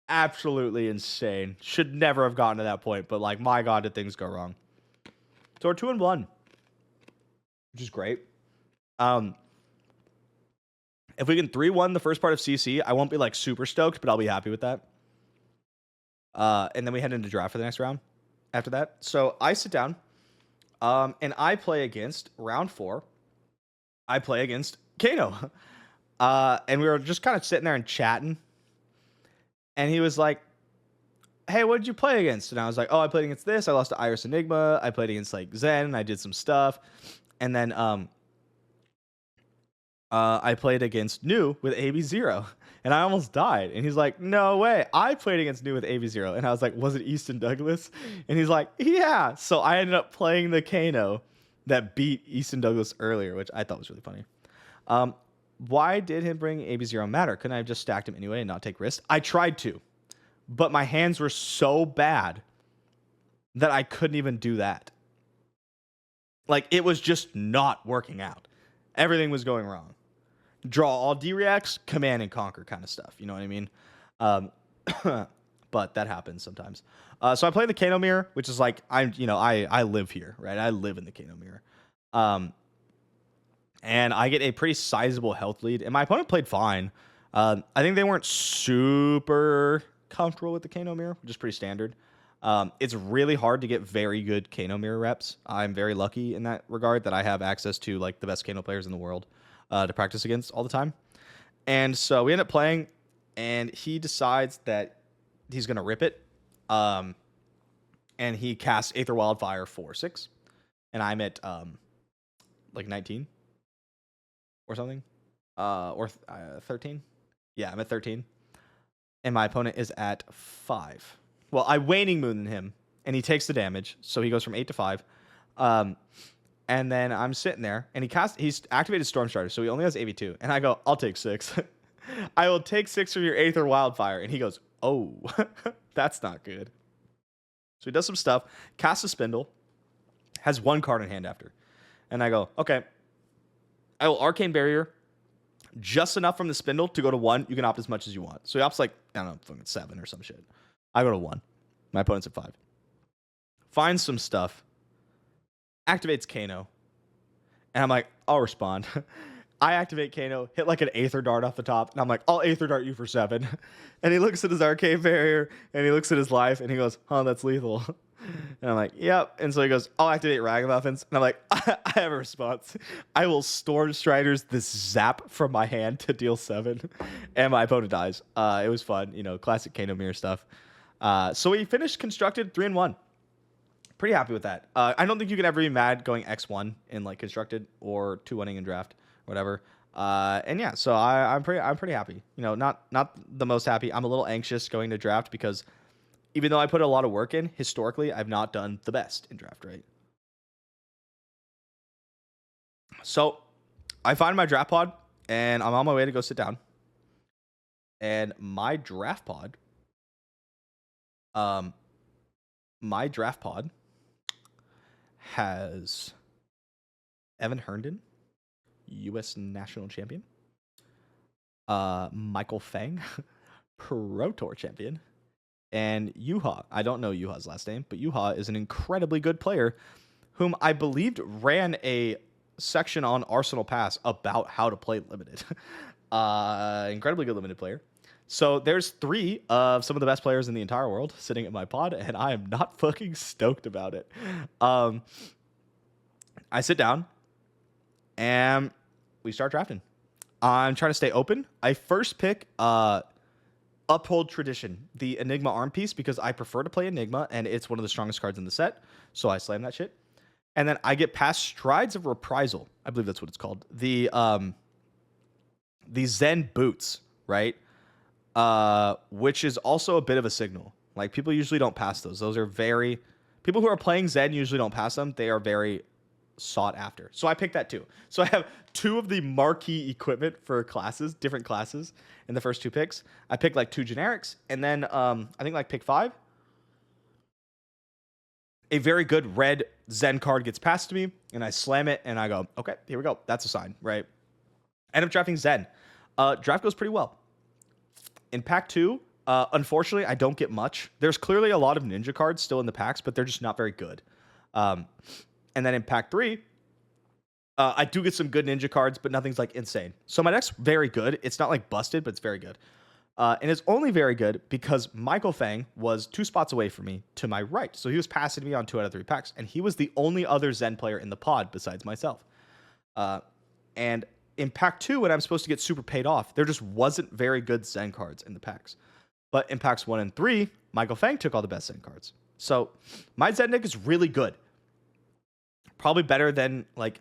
Absolutely insane. Should never have gotten to that point, but like, my god, did things go wrong. So we're 2-1, which is great. If we can 3-1 the first part of CC, I won't be like super stoked, but I'll be happy with that. And then we head into draft for the next round after that. So I sit down, and I play against round 4. I play against Kano. And we were just kind of sitting there and chatting. And he was like, hey, what did you play against? And I was like, oh, I played against this. I lost to Iris Enigma. I played against like Zen, and I did some stuff. And then I played against New with AB0, and I almost died. And he's like, no way. I played against New with AB0. And I was like, was it Easton Douglas? And he's like, yeah. So I ended up playing the Kano that beat Easton Douglas earlier, which I thought was really funny. Why did him bring AB0 matter? Couldn't I have just stacked him anyway and not take risks? I tried to, but my hands were so bad that I couldn't even do that. Like, it was just not working out. Everything was going wrong. Draw all D-reacts, command and conquer kind of stuff. You know what I mean? But that happens sometimes. So I play the Kano mirror, which is like, I live here, right? I live in the Kano mirror. And I get a pretty sizable health lead. And my opponent played fine. I think they weren't super comfortable with the Kano mirror, which is pretty standard. It's really hard to get very good Kano mirror reps. I'm very lucky in that regard that I have access to like the best Kano players in the world to practice against all the time. And so we end up playing, and he decides that he's going to rip it. And he casts Aether Wildfire 4/6. And I'm at like 19 or something. Or 13. Yeah, I'm at 13. And my opponent is at 5. Well, I Waning Moon him, and he takes the damage, so he goes from 8 to 5. And then I'm sitting there, and he's activated Storm Strider, so he only has AV2. And I go, I'll take 6. I will take 6 from your Aether Wildfire. And he goes, oh, that's not good. So he does some stuff, casts a Spindle, has 1 card in hand after. And I go, okay, I will Arcane Barrier just enough from the Spindle to go to 1. You can opt as much as you want. So he opts like, I don't know, fucking 7 or some shit. I go to 1. My opponent's at 5. Finds some stuff. Activates Kano. And I'm like, I'll respond. I activate Kano, hit like an Aether Dart off the top, and I'm like, I'll Aether Dart you for 7. And he looks at his Arcane Barrier, and he looks at his life, and he goes, huh, that's lethal. And I'm like, yep. And so he goes, I'll activate Ragamuffins. And I'm like, I have a response. I will Storm Striders this zap from my hand to deal 7. And my opponent dies. It was fun, you know, classic Kano mirror stuff. So we finished constructed 3-1. Pretty happy with that. I don't think you can ever be mad going X1 in like constructed or 2-1ing in draft, whatever. And yeah, so I'm pretty happy. You know, not the most happy. I'm a little anxious going to draft because even though I put a lot of work in, historically, I've not done the best in draft, right? So I find my draft pod and I'm on my way to go sit down. And my draft pod, has Evan Herndon, U.S. national champion. Michael Fang, Pro Tour champion. And Yuha. I don't know Yuha's last name, but Yuha is an incredibly good player whom I believed ran a section on Arsenal Pass about how to play limited. Incredibly good limited player. So there's 3 of some of the best players in the entire world sitting at my pod, and I am not fucking stoked about it. I sit down, and we start drafting. I'm trying to stay open. I first pick Uphold Tradition, the Enigma arm piece, because I prefer to play Enigma, and it's one of the strongest cards in the set, so I slam that shit. And then I get past Strides of Reprisal. I believe that's what it's called. The Zen Boots, right? Which is also a bit of a signal. Like, people usually don't pass those. Those are very... People who are playing Zen usually don't pass them. They are very sought after. So I picked that too. So I have 2 of the marquee equipment for classes, different classes, in the first 2 picks. I picked like 2 generics, and then I think like pick 5. A very good red Zen card gets passed to me, and I slam it, and I go, okay, here we go. That's a sign, right? End up drafting Zen. Draft goes pretty well. In pack 2, unfortunately, I don't get much. There's clearly a lot of ninja cards still in the packs, but they're just not very good. And then in pack 3, I do get some good ninja cards, but nothing's like insane. So my deck's very good. It's not like busted, but it's very good. And it's only very good because Michael Fang was 2 spots away from me to my right. So he was passing me on 2 out of 3 packs, and he was the only other Zen player in the pod besides myself. And in pack 2, when I'm supposed to get super paid off, there just wasn't very good Zen cards in the packs. But in packs 1 and 3, Michael Fang took all the best Zen cards. So my Zen deck is really good. Probably better than like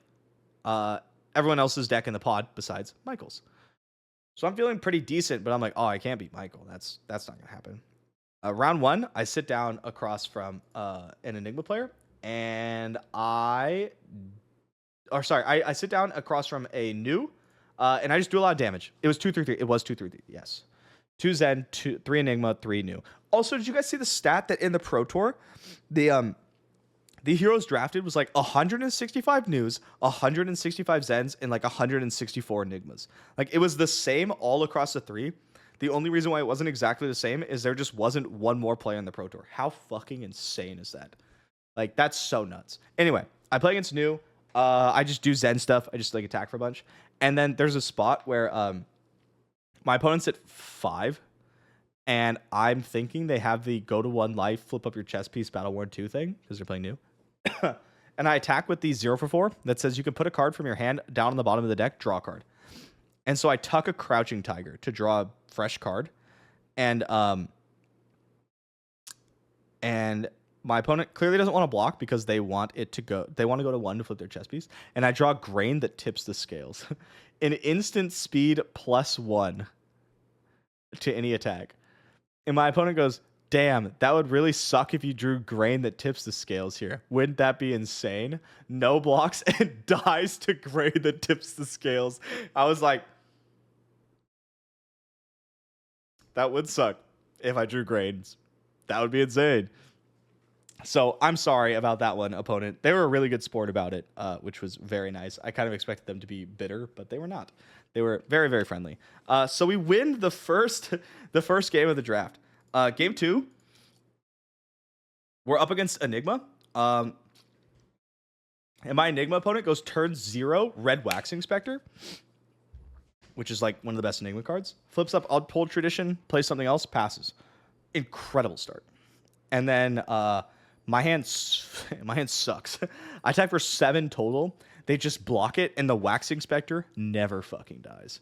everyone else's deck in the pod besides Michael's. So I'm feeling pretty decent, but I'm like, oh, I can't beat Michael. That's not gonna happen. Round 1, I sit down across from an Enigma player, and I sit down across from a new, and I just do a lot of damage. It was 2-3-3. It was 2-3-3. Yes, 2 Zen, 3 Enigma, 3 new. Also, did you guys see the stat that in the Pro Tour, the heroes drafted was like 165 news, 165 Zens, and like 164 Enigmas. Like, it was the same all across the 3. The only reason why it wasn't exactly the same is there just wasn't one more player in the Pro Tour. How fucking insane is that? Like, that's so nuts. Anyway, I play against new. I just do Zen stuff. I just like attack for a bunch. And then there's a spot where my opponent's at 5. And I'm thinking they have the go to 1 life, flip up your chess piece, Battle Worn 2 thing, because they're playing new. And I attack with the 0-for-4 that says you can put a card from your hand down on the bottom of the deck, draw a card. And so I tuck a Crouching Tiger to draw a fresh card. And my opponent clearly doesn't want to block because they want to go to 1 to flip their chess piece. And I draw Grain that tips the scales. An instant speed +1 to any attack. And my opponent goes, damn, that would really suck if you drew Grain that tips the scales here. Wouldn't that be insane? No blocks and dies to Grain that tips the scales. I was like, that would suck if I drew Grains. That would be insane. So I'm sorry about that one, opponent. They were a really good sport about it, which was very nice. I kind of expected them to be bitter, but they were not. They were very, very friendly. So we win the first game of the draft. Game 2, we're up against Enigma. And my Enigma opponent goes turn 0, Red Waxing Spectre. which is like one of the best Enigma cards. Flips up Untold Tradition, plays something else, passes. Incredible start. And then my hand sucks. I attack for 7 total. They just block it, and the Waxing Spectre never fucking dies.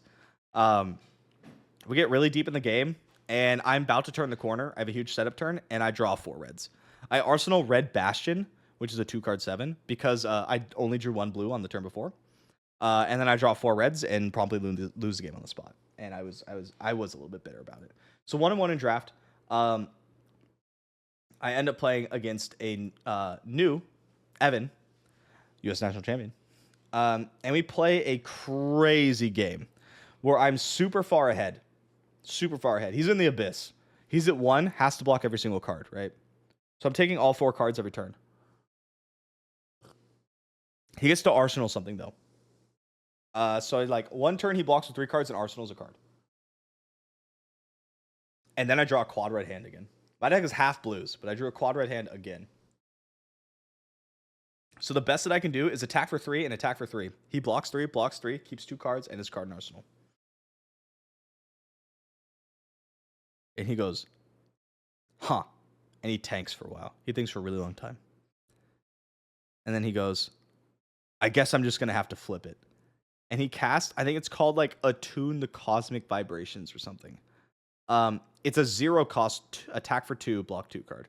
We get really deep in the game, and I'm about to turn the corner. I have a huge setup turn, and I draw 4 reds. I Arsenal Red Bastion, which is a 2-card 7, because I only drew 1 blue on the turn before. And then I draw 4 reds and promptly lose the game on the spot. And I was a little bit bitter about it. So 1-1 in draft. I end up playing against a new Evan, U.S. national champion. And we play a crazy game where I'm super far ahead. Super far ahead. He's in the abyss. He's at 1, has to block every single card, right? So I'm taking all 4 cards every turn. He gets to Arsenal something, though. So like 1 turn he blocks with 3 cards and Arsenal's a card. And then I draw a quad red hand again. My deck is half blues, but I drew a quad red hand again. So the best that I can do is attack for 3 and attack for 3. He blocks 3, keeps 2 cards and his card in Arsenal. And he goes, huh. And he tanks for a while. He thinks for a really long time. And then he goes, I guess I'm just going to have to flip it. And he casts, I think it's called like Attune the Cosmic Vibrations or something. It's a 0 cost attack for 2, block 2 card.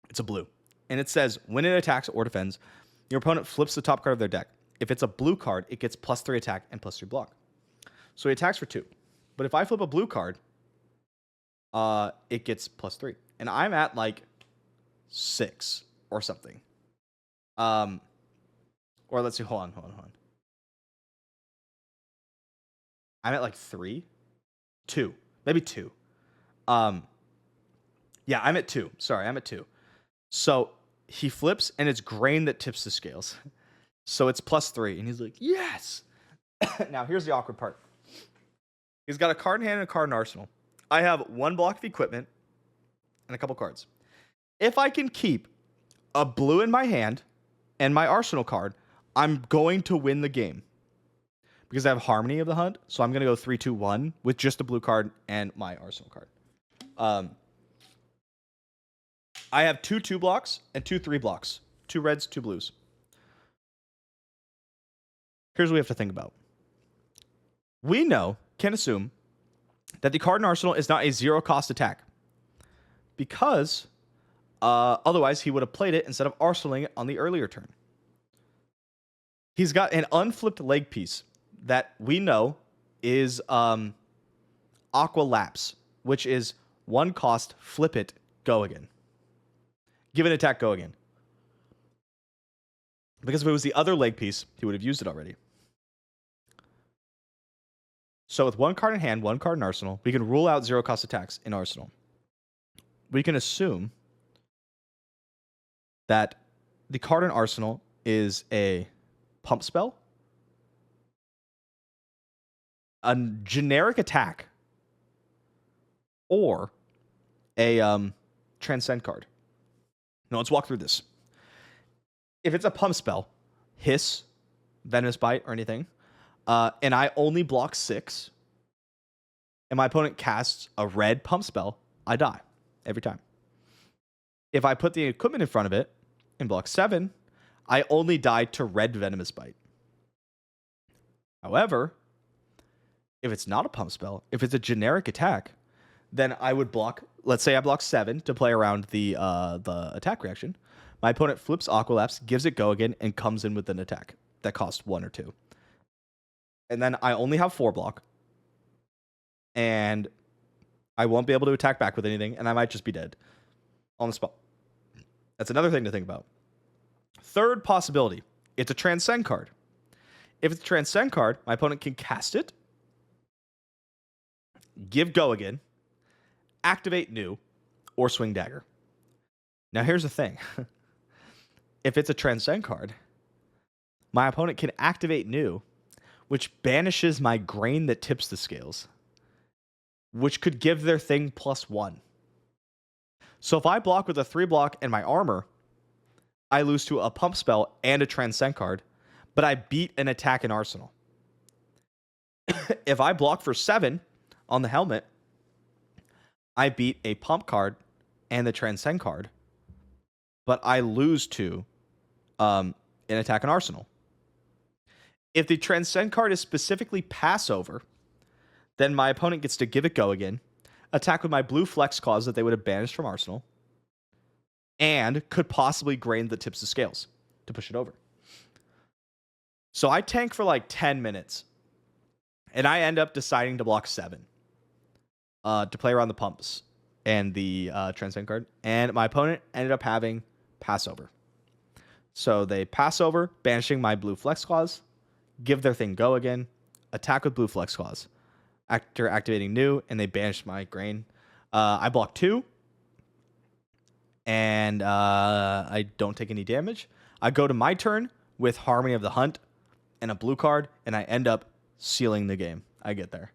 It's a blue. And it says, when it attacks or defends, your opponent flips the top card of their deck. If it's a blue card, it gets +3 attack and +3 block. So he attacks for 2. But if I flip a blue card, it gets +3. And I'm at like 6 or something. Or let's see, hold on. I'm at like 3? 2. Maybe 2. Yeah, I'm at 2. Sorry, I'm at 2. So he flips, and it's grain that tips the scales. So it's +3, and he's like, yes! Now, here's the awkward part. He's got a card in hand and a card in arsenal. I have 1 block of equipment and a couple cards. If I can keep a blue in my hand and my arsenal card, I'm going to win the game. Because I have Harmony of the Hunt, so I'm going to go 3-2-1 with just a blue card and my arsenal card. I have 2 2 blocks and 2 3 blocks. 2 reds, 2 blues. Here's what we have to think about. We can assume, that the card in arsenal is not a 0 cost attack. Because otherwise he would have played it instead of arsenaling it on the earlier turn. He's got an unflipped leg piece that we know is Aqua Lapse, which is 1 cost, flip it, go again. Give an attack, go again. Because if it was the other leg piece, he would have used it already. So with 1 card in hand, 1 card in arsenal, we can rule out 0 cost attacks in arsenal. We can assume that the card in arsenal is a pump spell, a generic attack, or a transcend card. Now let's walk through this. If it's a pump spell, hiss, venomous bite, or anything, and I only block 6, and my opponent casts a red pump spell, I die every time. If I put the equipment in front of it and block 7, I only die to red venomous bite. However, if it's not a pump spell, if it's a generic attack, then I would block, let's say I block 7 to play around the attack reaction. My opponent flips Aqua Lapse, gives it go again, and comes in with an attack that costs 1 or 2. And then I only have 4 block. And I won't be able to attack back with anything, and I might just be dead on the spot. That's another thing to think about. Third possibility, it's a transcend card. If it's a transcend card, my opponent can cast it, give go again, activate new, or swing dagger. Now here's the thing. If it's a transcend card, my opponent can activate new, which banishes my grain that tips the scales, which could give their thing +1. So if I block with a 3 block and my armor, I lose to a pump spell and a transcend card, but I beat an attack in arsenal. If I block for 7 on the helmet, I beat a pump card and the transcend card, but I lose to in attack and arsenal. If the transcend card is specifically pass over, then my opponent gets to give it go again, attack with my blue flex clause that they would have banished from arsenal, and could possibly grain the tips of scales to push it over. So I tank for like 10 minutes, and I end up deciding to block 7 to play around the pumps and the transcend card, and my opponent ended up having pass over. So they pass over, banishing my blue flex clause, give their thing go again, attack with blue flex clause. After activating new, and they banish my grain. I block 2, and I don't take any damage. I go to my turn with Harmony of the Hunt and a blue card, and I end up sealing the game. I get there.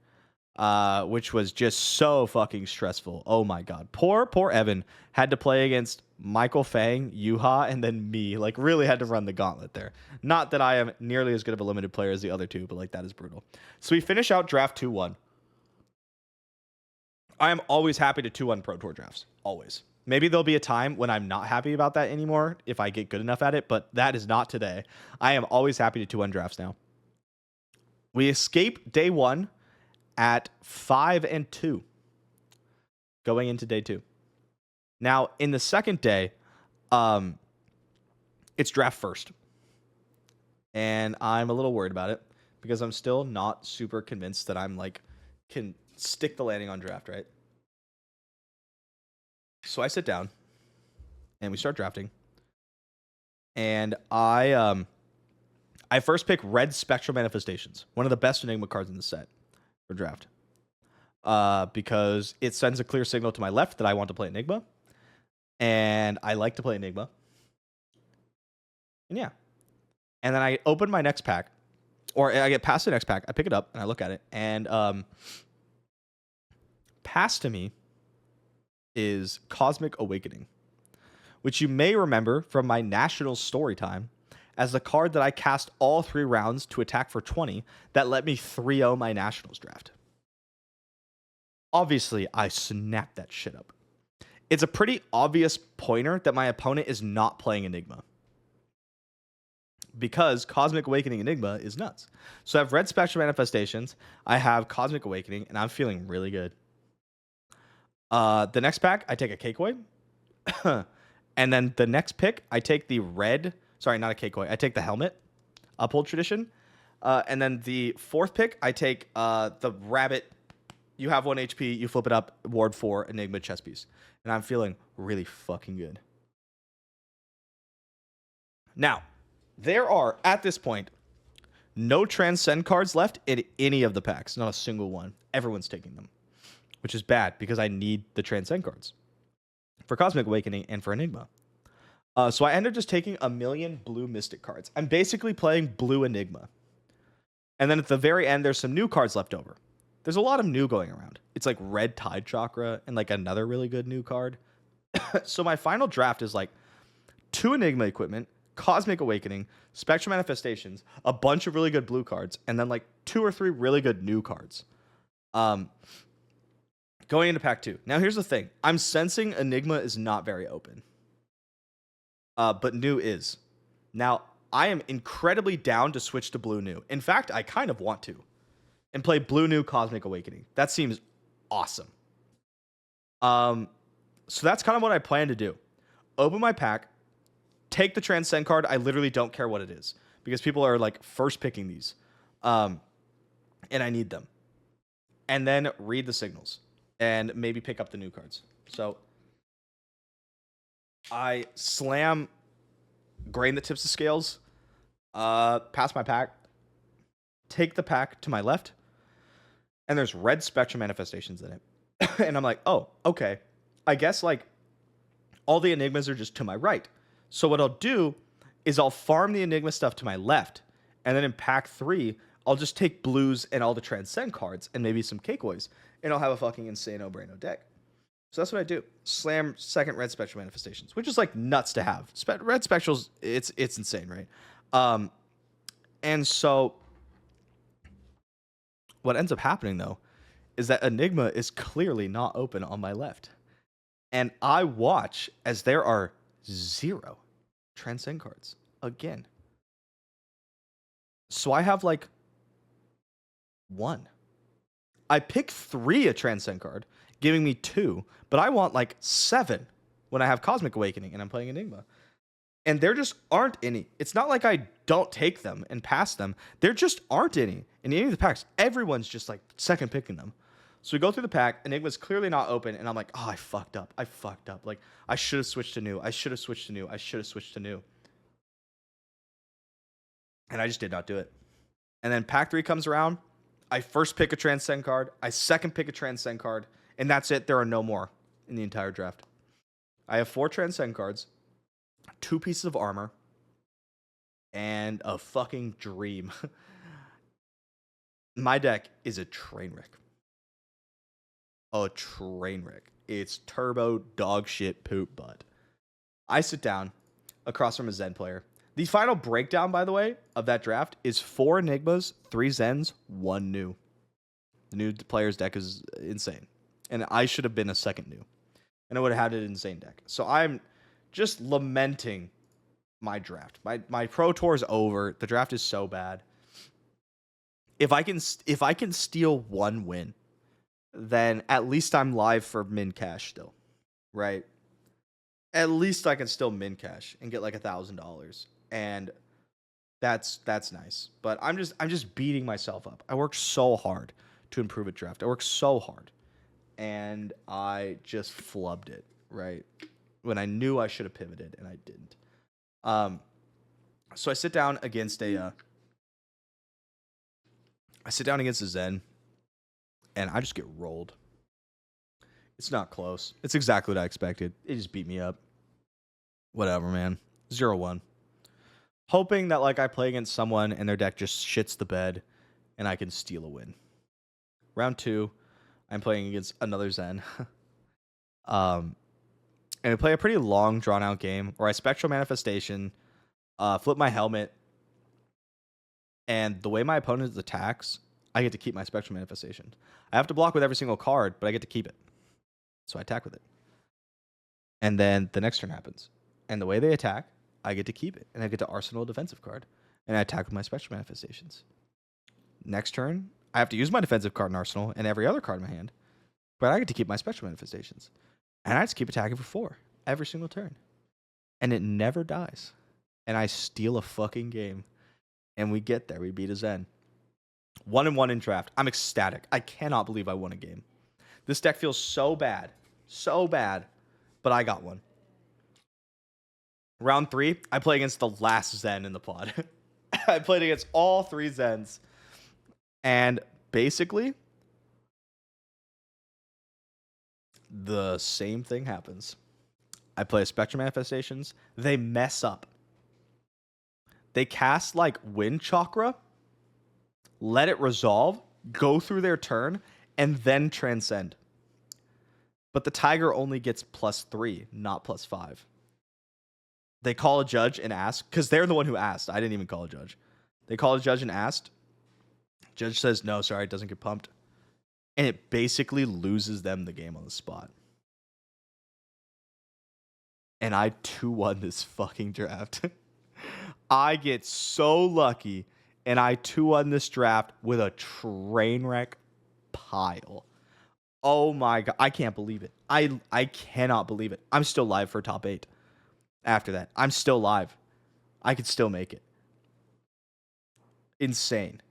Which was just so fucking stressful. Oh my god. Poor Evan had to play against Michael Fang, Yuha, and then me. Like, really had to run the gauntlet there. Not that I am nearly as good of a limited player as the other two, but like, that is brutal. So we finish out draft 2-1. I am always happy to 2-1 Pro Tour drafts. Always. Maybe there'll be a time when I'm not happy about that anymore if I get good enough at it, but that is not today. I am always happy to 2-1 drafts now. We escape day 1 at 5-2 going into day 2. Now, in the second day, it's draft first. And I'm a little worried about it because I'm still not super convinced that I'm like can stick the landing on draft, right? So I sit down and we start drafting. And I first pick Red Spectral Manifestations, one of the best Enigma cards in the set for draft. Because it sends a clear signal to my left that I want to play Enigma. And I like to play Enigma. And yeah. And then I open my next pack. Or I get past the next pack. I pick it up and I look at it. And passed to me is Cosmic Awakening, which you may remember from my National Storytime as the card that I cast all 3 rounds to attack for 20 that let me 3-0 my Nationals draft. Obviously, I snapped that shit up. It's a pretty obvious pointer that my opponent is not playing Enigma, because Cosmic Awakening Enigma is nuts. So I have Red Spectral Manifestations, I have Cosmic Awakening, and I'm feeling really good. The next pack, I take a Keikoi. And then the next pick, I take the red... Sorry, not a Keikoi. I take the helmet. Uphold Tradition. And then the 4th pick, I take the rabbit. You have 1 HP. You flip it up. Ward 4, Enigma chess piece. And I'm feeling really fucking good. Now, there are, at this point, no Transcend cards left in any of the packs. Not a single one. Everyone's taking them. Which is bad, because I need the Transcend cards for Cosmic Awakening and for Enigma. So I ended up just taking a million blue Mystic cards. I'm basically playing blue Enigma. And then at the very end, there's some new cards left over. There's a lot of new going around. It's like Red Tide Chakra and like another really good new card. So my final draft is like 2 Enigma equipment, Cosmic Awakening, Spectral Manifestations, a bunch of really good blue cards, and then like 2 or 3 really good new cards. Going into pack 2. Now here's the thing. I'm sensing Enigma is not very open. But new is. Now, I am incredibly down to switch to blue new. In fact, I kind of want to. And play blue new Cosmic Awakening. That seems awesome. So that's kind of what I plan to do. Open my pack. Take the Transcend card. I literally don't care what it is. Because people are like first picking these. And I need them. And then read the signals. And maybe pick up the new cards. So I slam Grain the tips the scales, pass my pack, take the pack to my left, and there's Red Spectrum Manifestations in it. And I'm like, oh, okay. I guess like all the Enigmas are just to my right. So what I'll do is I'll farm the Enigma stuff to my left, and then in pack 3, I'll just take blues and all the Transcend cards and maybe some Keikois, and I'll have a fucking insane Braino deck. So that's what I do. Slam second Red Spectral Manifestations, which is like nuts to have. Red Spectrals, it's insane, right? And so What ends up happening though is that Enigma is clearly not open on my left. And I watch as there are 0 Transcend cards again. So I have like 1. I pick 3 a Transcend card, giving me 2, but I want like 7 when I have Cosmic Awakening and I'm playing Enigma. And there just aren't any. It's not like I don't take them and pass them. There just aren't any in any of the packs. Everyone's just like second picking them. So we go through the pack. Enigma's clearly not open. And I'm like, oh, I fucked up. Like, I should have switched to new. I should have switched to new. And I just did not do it. And then pack 3 comes around. I first pick a Transcend card. I second pick a Transcend card. And that's it. There are no more in the entire draft. I have 4 Transcend cards, 2 pieces of armor, and a fucking dream. My deck is a train wreck. A train wreck. It's turbo dog shit poop butt. I sit down across from a Zen player. The final breakdown, by the way, of that draft is 4 Enigmas, 3 Zens, 1 new. The new player's deck is insane. And I should have been a second new. And I would have had an insane deck. So I'm just lamenting my draft. My pro tour is over. The draft is so bad. If I can steal 1 win, then at least I'm live for min cash still, right? At least I can still min cash and get like $1,000, and that's nice. But I'm just beating myself up. I worked so hard to improve a draft. I worked so hard, and I just flubbed it, right? When I knew I should have pivoted, and I didn't. So I sit down against a Zen, and I just get rolled. It's not close. It's exactly what I expected. It just beat me up. Whatever, man. 0-1. Hoping that like I play against someone and their deck just shits the bed, and I can steal a win. Round 2, I'm playing against another Zen. And we play a pretty long, drawn-out game where I Spectral Manifestation, flip my helmet, and the way my opponent attacks, I get to keep my Spectral Manifestation. I have to block with every single card, but I get to keep it. So I attack with it. And then the next turn happens. And the way they attack, I get to keep it. And I get to arsenal a defensive card. And I attack with my Spectral Manifestations. Next turn, I have to use my defensive card in arsenal and every other card in my hand. But I get to keep my Spectral Manifestations. And I just keep attacking for 4 every single turn. And it never dies. And I steal a fucking game. And we get there. We beat a Zen. 1-1 in draft. I'm ecstatic. I cannot believe I won a game. This deck feels so bad. So bad. But I got one. Round 3, I play against the last Zen in the pod. I played against all 3 Zens. And basically, the same thing happens. I play Spectral Manifestations. They mess up. They cast like Wind Chakra, let it resolve, go through their turn, and then Transcend. But the Tiger only gets +3, not +5. They call a judge and ask, because they're the one who asked. I didn't even call a judge. They call a judge and asked. Judge says, no, sorry, it doesn't get pumped. And it basically loses them the game on the spot. And I 2-1 this fucking draft. I get so lucky, and I 2-1 this draft with a train wreck pile. Oh my God. I can't believe it. I cannot believe it. I'm still live for top 8. After that, I'm still live. I could still make it. Insane.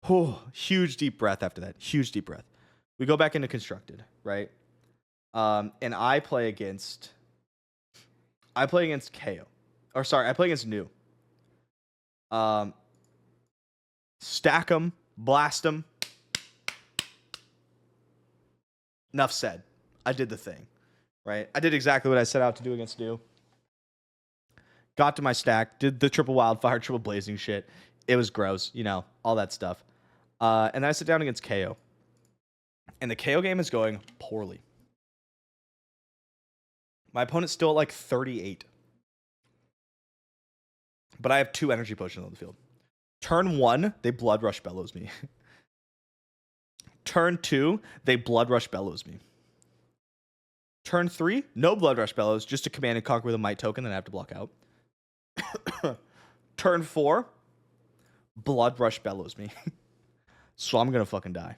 Oh, huge deep breath after that. Huge deep breath. We go back into constructed, right? And I play against KO. Or sorry, I play against new. Stack them, blast them. Enough said. I did the thing, right? I did exactly what I set out to do against new. Got to my stack, did the triple wildfire, triple blazing shit. It was gross, you know, all that stuff. And then I sit down against KO. And the KO game is going poorly. My opponent's still at like 38. But I have 2 energy potions on the field. Turn 1, they Blood Rush Bellows me. Turn 2, they Blood Rush Bellows me. Turn 3, no Blood Rush Bellows, just a Command and Conquer with a Might token that I have to block out. Turn 4, Blood Rush Bellows me. So I'm going to fucking die.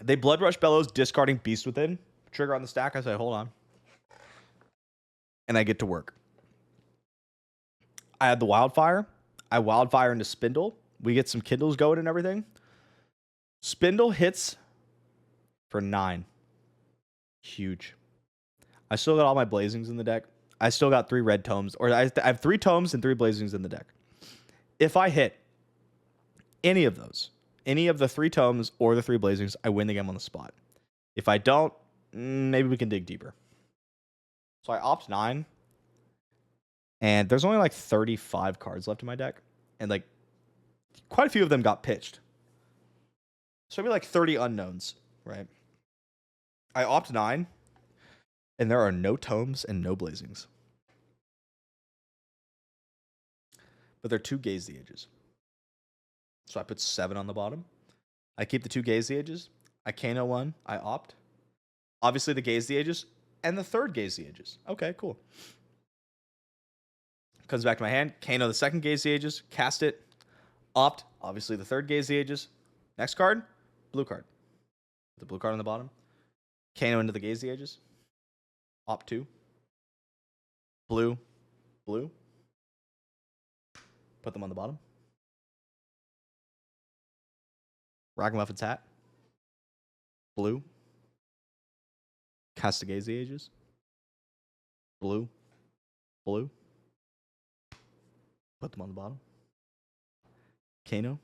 They Blood Rush Bellows, discarding Beast Within. Trigger on the stack. I say, hold on. And I get to work. I had the Wildfire. I Wildfire into Spindle. We get some Kindles going and everything. Spindle hits for 9. Huge. I still got all my Blazings in the deck. I still got 3 red tomes. Or I have 3 tomes and 3 Blazings in the deck. If I hit any of those, any of the 3 tomes or the 3 Blazings, I win the game on the spot. If I don't, maybe we can dig deeper. So I opt 9. And there's only like 35 cards left in my deck. And like quite a few of them got pitched. So maybe like 30 unknowns, right? I opt 9. And there are no tomes and no Blazings. But there are 2 Gaze the Ages. So I put 7 on the bottom. I keep the 2 Gaze the Ages. I Kano 1. I opt. Obviously the Gaze the Ages. And the 3rd Gaze the Ages. Okay, cool. Comes back to my hand. Kano the 2nd Gaze the Ages. Cast it. Opt. Obviously the 3rd Gaze the Ages. Next card. Blue card. The blue card on the bottom. Kano into the Gaze the Ages. Opt 2. Blue. Blue. Put them on the bottom. Ragamuffins hat. Blue. Cast the Gaze the Ages. Blue. Blue. Put them on the bottom. Kano.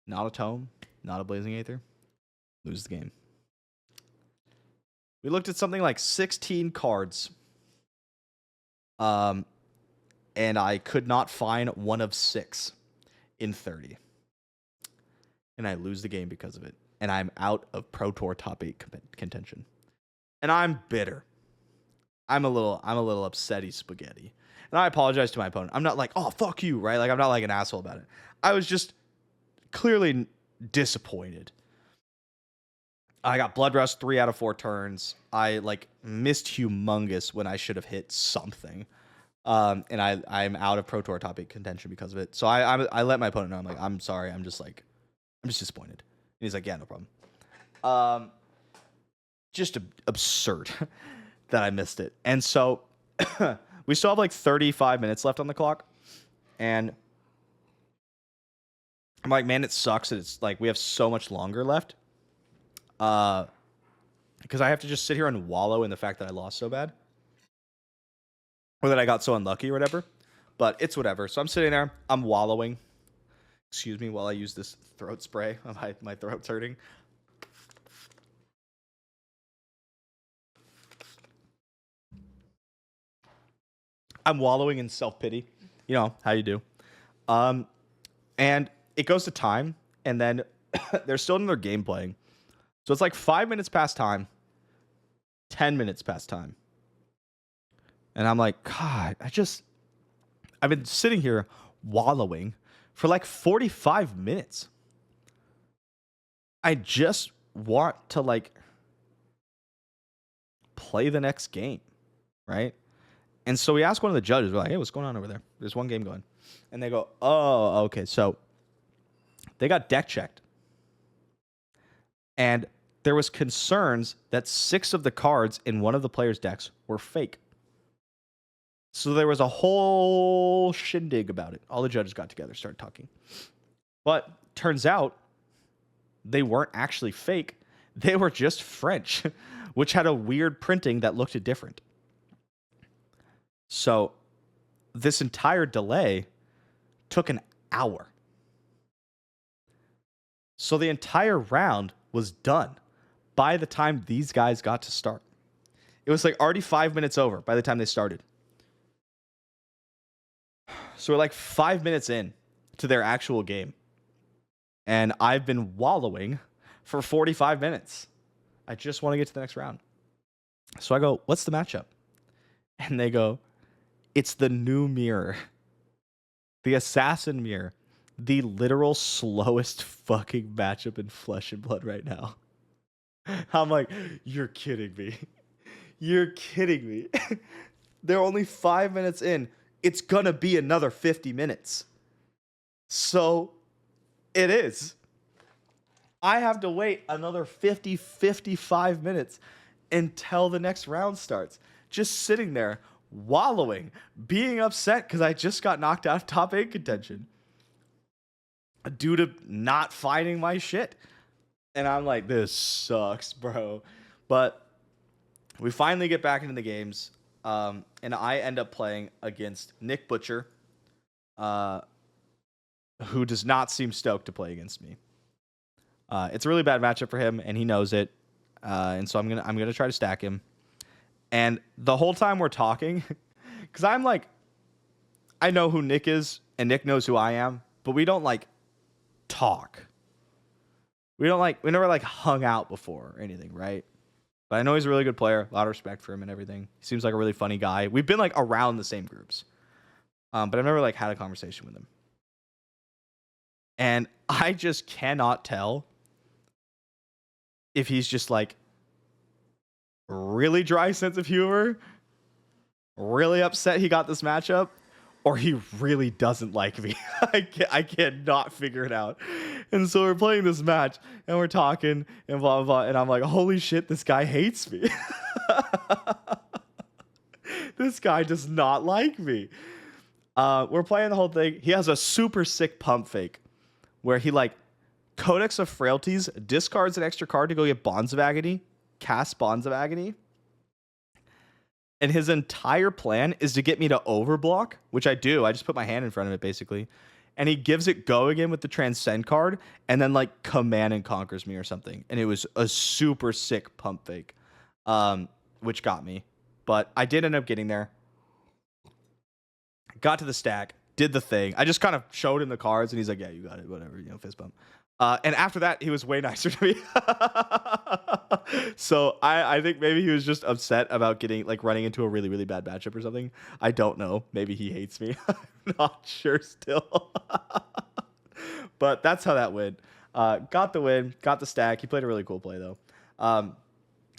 Not a tome. Not a Blazing Aether. Lose the game. We looked at something like 16 cards. And I could not find one of 6 in 30. And I lose the game because of it. And I'm out of Pro Tour top 8 contention. And I'm bitter. I'm a little upsetty spaghetti. And I apologize to my opponent. I'm not like, oh, fuck you, right? Like, I'm not like an asshole about it. I was just clearly disappointed. I got Blood Rush 3 out of 4 turns. I like missed humongous when I should have hit something. And I'm out of Pro Tour top 8 contention because of it. So I let my opponent know. I'm like, I'm sorry. I'm just disappointed. And he's like, yeah, no problem. Just absurd that I missed it. And so we still have like 35 minutes left on the clock. And I'm like, man, it sucks that it's like we have so much longer left. Because I have to just sit here and wallow in the fact that I lost so bad. Or that I got so unlucky or whatever. But it's whatever. So I'm sitting there. I'm wallowing. Excuse me while I use this throat spray. My throat's hurting. I'm wallowing in self-pity. You know, how you do. And it goes to time. And then they're still in their game playing. So it's like 5 minutes past time. 10 minutes past time. And I'm like, God, I've been sitting here wallowing for like 45 minutes. I just want to like play the next game, right? And so we asked one of the judges, we're like, hey, what's going on over there? There's one game going. And they go, oh, okay. So they got deck checked. And there was concerns that 6 of the cards in one of the players' decks were fake. So there was a whole shindig about it. All the judges got together, started talking. But turns out they weren't actually fake. They were just French, which had a weird printing that looked different. So this entire delay took an hour. So the entire round was done by the time these guys got to start. It was like already 5 minutes over by the time they started. So we're like 5 minutes in to their actual game. And I've been wallowing for 45 minutes. I just want to get to the next round. So I go, what's the matchup? And they go, it's the new mirror. The assassin mirror. the literal slowest fucking matchup in Flesh and Blood right now. I'm like, you're kidding me. You're kidding me. They're only 5 minutes in. It's gonna be another 50 minutes. So it is. I have to wait another 55 minutes until the next round starts. Just sitting there, wallowing, being upset because I just got knocked out of top 8 contention due to not finding my shit. And I'm like, this sucks, bro. But we finally get back into the games, and I end up playing against Nick Butcher, who does not seem stoked to play against me. It's a really bad matchup for him, and he knows it. And so I'm gonna try to stack him. And the whole time we're talking, because I'm like, I know who Nick is, and Nick knows who I am, but we don't like talk. We never like hung out before or anything, right? But I know he's a really good player. A lot of respect for him and everything. He seems like a really funny guy. We've been like around the same groups, but I've never like had a conversation with him. And I just cannot tell if he's just like really dry sense of humor, really upset he got this matchup, or he really doesn't like me. I cannot figure it out. And so we're playing this match, and we're talking, and blah, blah, blah, and I'm like, holy shit, this guy hates me. This guy does not like me. We're playing the whole thing. He has a super sick pump fake, where he, like, Codex of Frailties, discards an extra card to go get Bonds of Agony, casts Bonds of Agony, and his entire plan is to get me to overblock, which I do. I just put my hand in front of it, basically. And he gives it go again with the Transcend card, and then, like, Command and Conquers me or something. And it was a super sick pump fake, which got me. But I did end up getting there. Got to the stack, did the thing. I just kind of showed him the cards, and he's like, yeah, you got it, whatever, fist bump. And after that, he was way nicer to me. So I think maybe he was just upset about running into a really, really bad matchup or something. I don't know. Maybe he hates me. I'm not sure still. But that's how that went. Got the win, got the stack. He played a really cool play though. And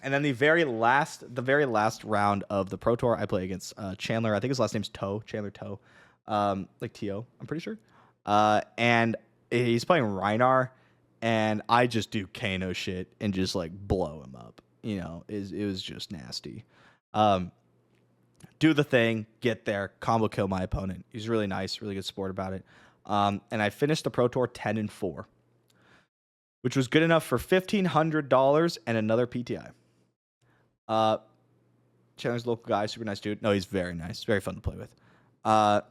then the very last round of the Pro Tour, I play against Chandler. I think his last name's Toe, Chandler Toe, like T.O., I'm pretty sure. And he's playing Reinar, and I just do Kano shit and just like blow him up. It was just nasty. Do the thing, get there, combo kill my opponent. He's really nice, really good sport about it. And I finished the Pro Tour 10-4, which was good enough for $1,500 and another PTI. Chandler's a local guy, super nice dude. No, he's very nice, very fun to play with. But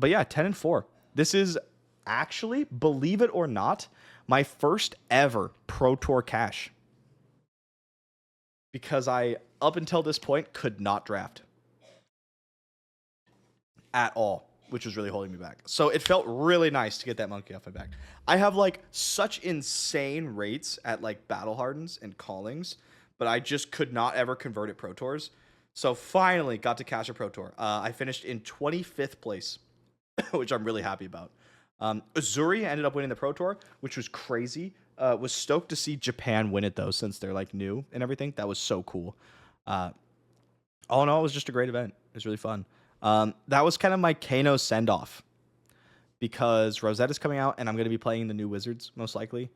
yeah, 10-4. This is actually, believe it or not, my first ever Pro Tour cash. Because I, up until this point, could not draft. At all. Which was really holding me back. So it felt really nice to get that monkey off my back. I have like such insane rates at like battle hardens and callings, but I just could not ever convert at Pro Tours. So finally got to cash a Pro Tour. I finished in 25th place, which I'm really happy about. Uzuri ended up winning the Pro Tour, which was crazy. Was stoked to see Japan win it though, since they're like new and everything. That was so cool. All in all, it was just a great event. It was really fun. That was kind of my Kano send-off, because Rosetta's coming out and I'm going to be playing the new Wizards most likely.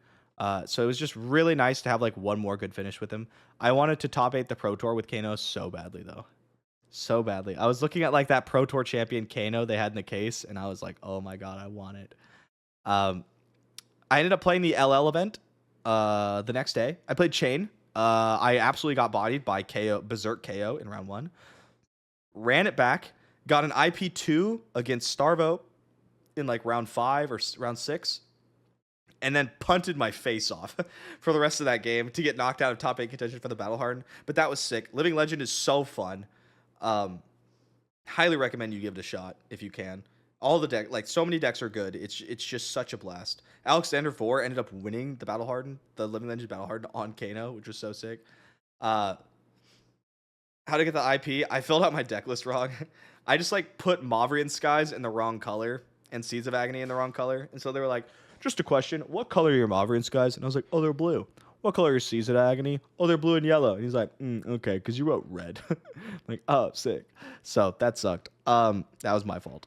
So it was just really nice to have like one more good finish with him. I wanted to top 8 the Pro Tour with Kano so badly though. So badly. I was looking at like that Pro Tour champion Kano they had in the case, and I was like, oh my God, I want it. I ended up playing the LL event the next day. I played Chain. I absolutely got bodied by KO, Berserk KO in round 1. Ran it back. Got an IP2 against Starvo in like round 5 or round 6. And then punted my face off for the rest of that game to get knocked out of top 8 contention for the Battle Harden. But that was sick. Living Legend is so fun. Highly recommend you give it a shot if you can. All the deck, like so many decks are good. It's just such a blast. Alexander 4 ended up winning the Battle Harden, the Living Legend Battle Harden on Kano, which was so sick. How to get the IP? I filled out my deck list wrong. I just like put Mavrian Skies in the wrong color and Seeds of Agony in the wrong color. And so they were like, just a question, what color are your Mavericks, guys? And I was like, oh, they're blue. What color are your Seeds of Agony? Oh, they're blue and yellow. And he's like, okay, because you wrote red. Like, oh, sick. So that sucked. That was my fault.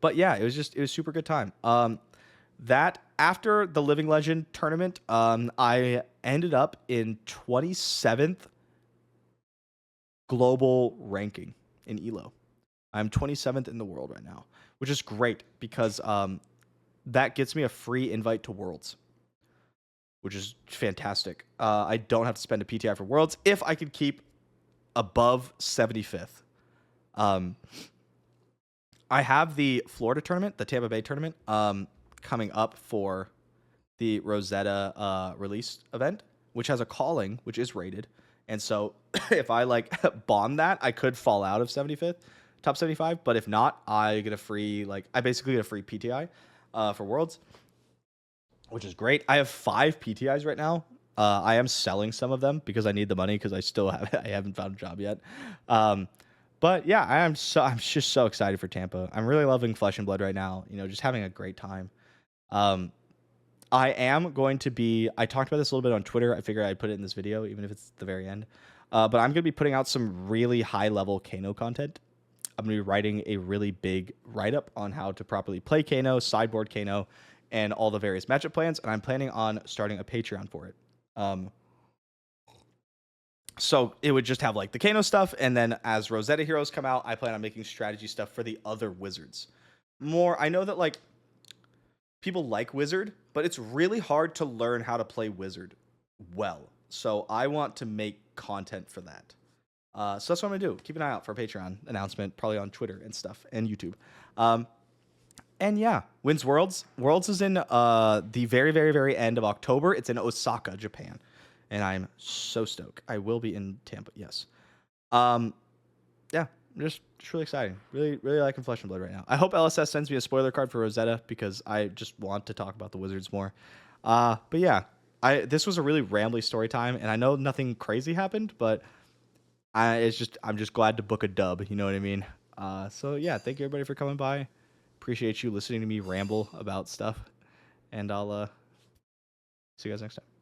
But yeah, it was super good time. That after the Living Legend tournament, I ended up in 27th global ranking in Elo. I'm 27th in the world right now, which is great because that gets me a free invite to Worlds, which is fantastic. I don't have to spend a PTI for Worlds if I could keep above 75th. I have the Florida tournament, the Tampa Bay tournament, coming up for the Rosetta release event, which has a calling, which is rated. And so if I like bomb that, I could fall out of 75th, top 75. But if not, I get a free, I basically get a free PTI for Worlds, which is great. I have 5 PTIs right now. I am selling some of them because I need the money because I haven't found a job yet. But yeah, I'm just so excited for Tampa. I'm really loving Flesh and Blood right now. Just having a great time. I am going to be, I talked about this a little bit on Twitter. I figured I'd put it in this video, even if it's the very end. But I'm going to be putting out some really high-level Kano content. I'm going to be writing a really big write-up on how to properly play Kano, sideboard Kano, and all the various matchup plans. And I'm planning on starting a Patreon for it. So it would just have the Kano stuff. And then as Rosetta Heroes come out, I plan on making strategy stuff for the other wizards. I know that people like Wizard, but it's really hard to learn how to play Wizard well. So I want to make content for that. So that's what I'm going to do. Keep an eye out for a Patreon announcement, probably on Twitter and stuff, and YouTube. And yeah, wins Worlds. Worlds is in the very, very, very end of October. It's in Osaka, Japan. And I'm so stoked. I will be in Tampa, yes. Yeah, just really exciting. Really, really liking Flesh and Blood right now. I hope LSS sends me a spoiler card for Rosetta because I just want to talk about the Wizards more. But yeah, this was a really rambly story time, and I know nothing crazy happened, but I'm just glad to book a dub. You know what I mean? So yeah, thank you everybody for coming by. Appreciate you listening to me ramble about stuff, and I'll see you guys next time.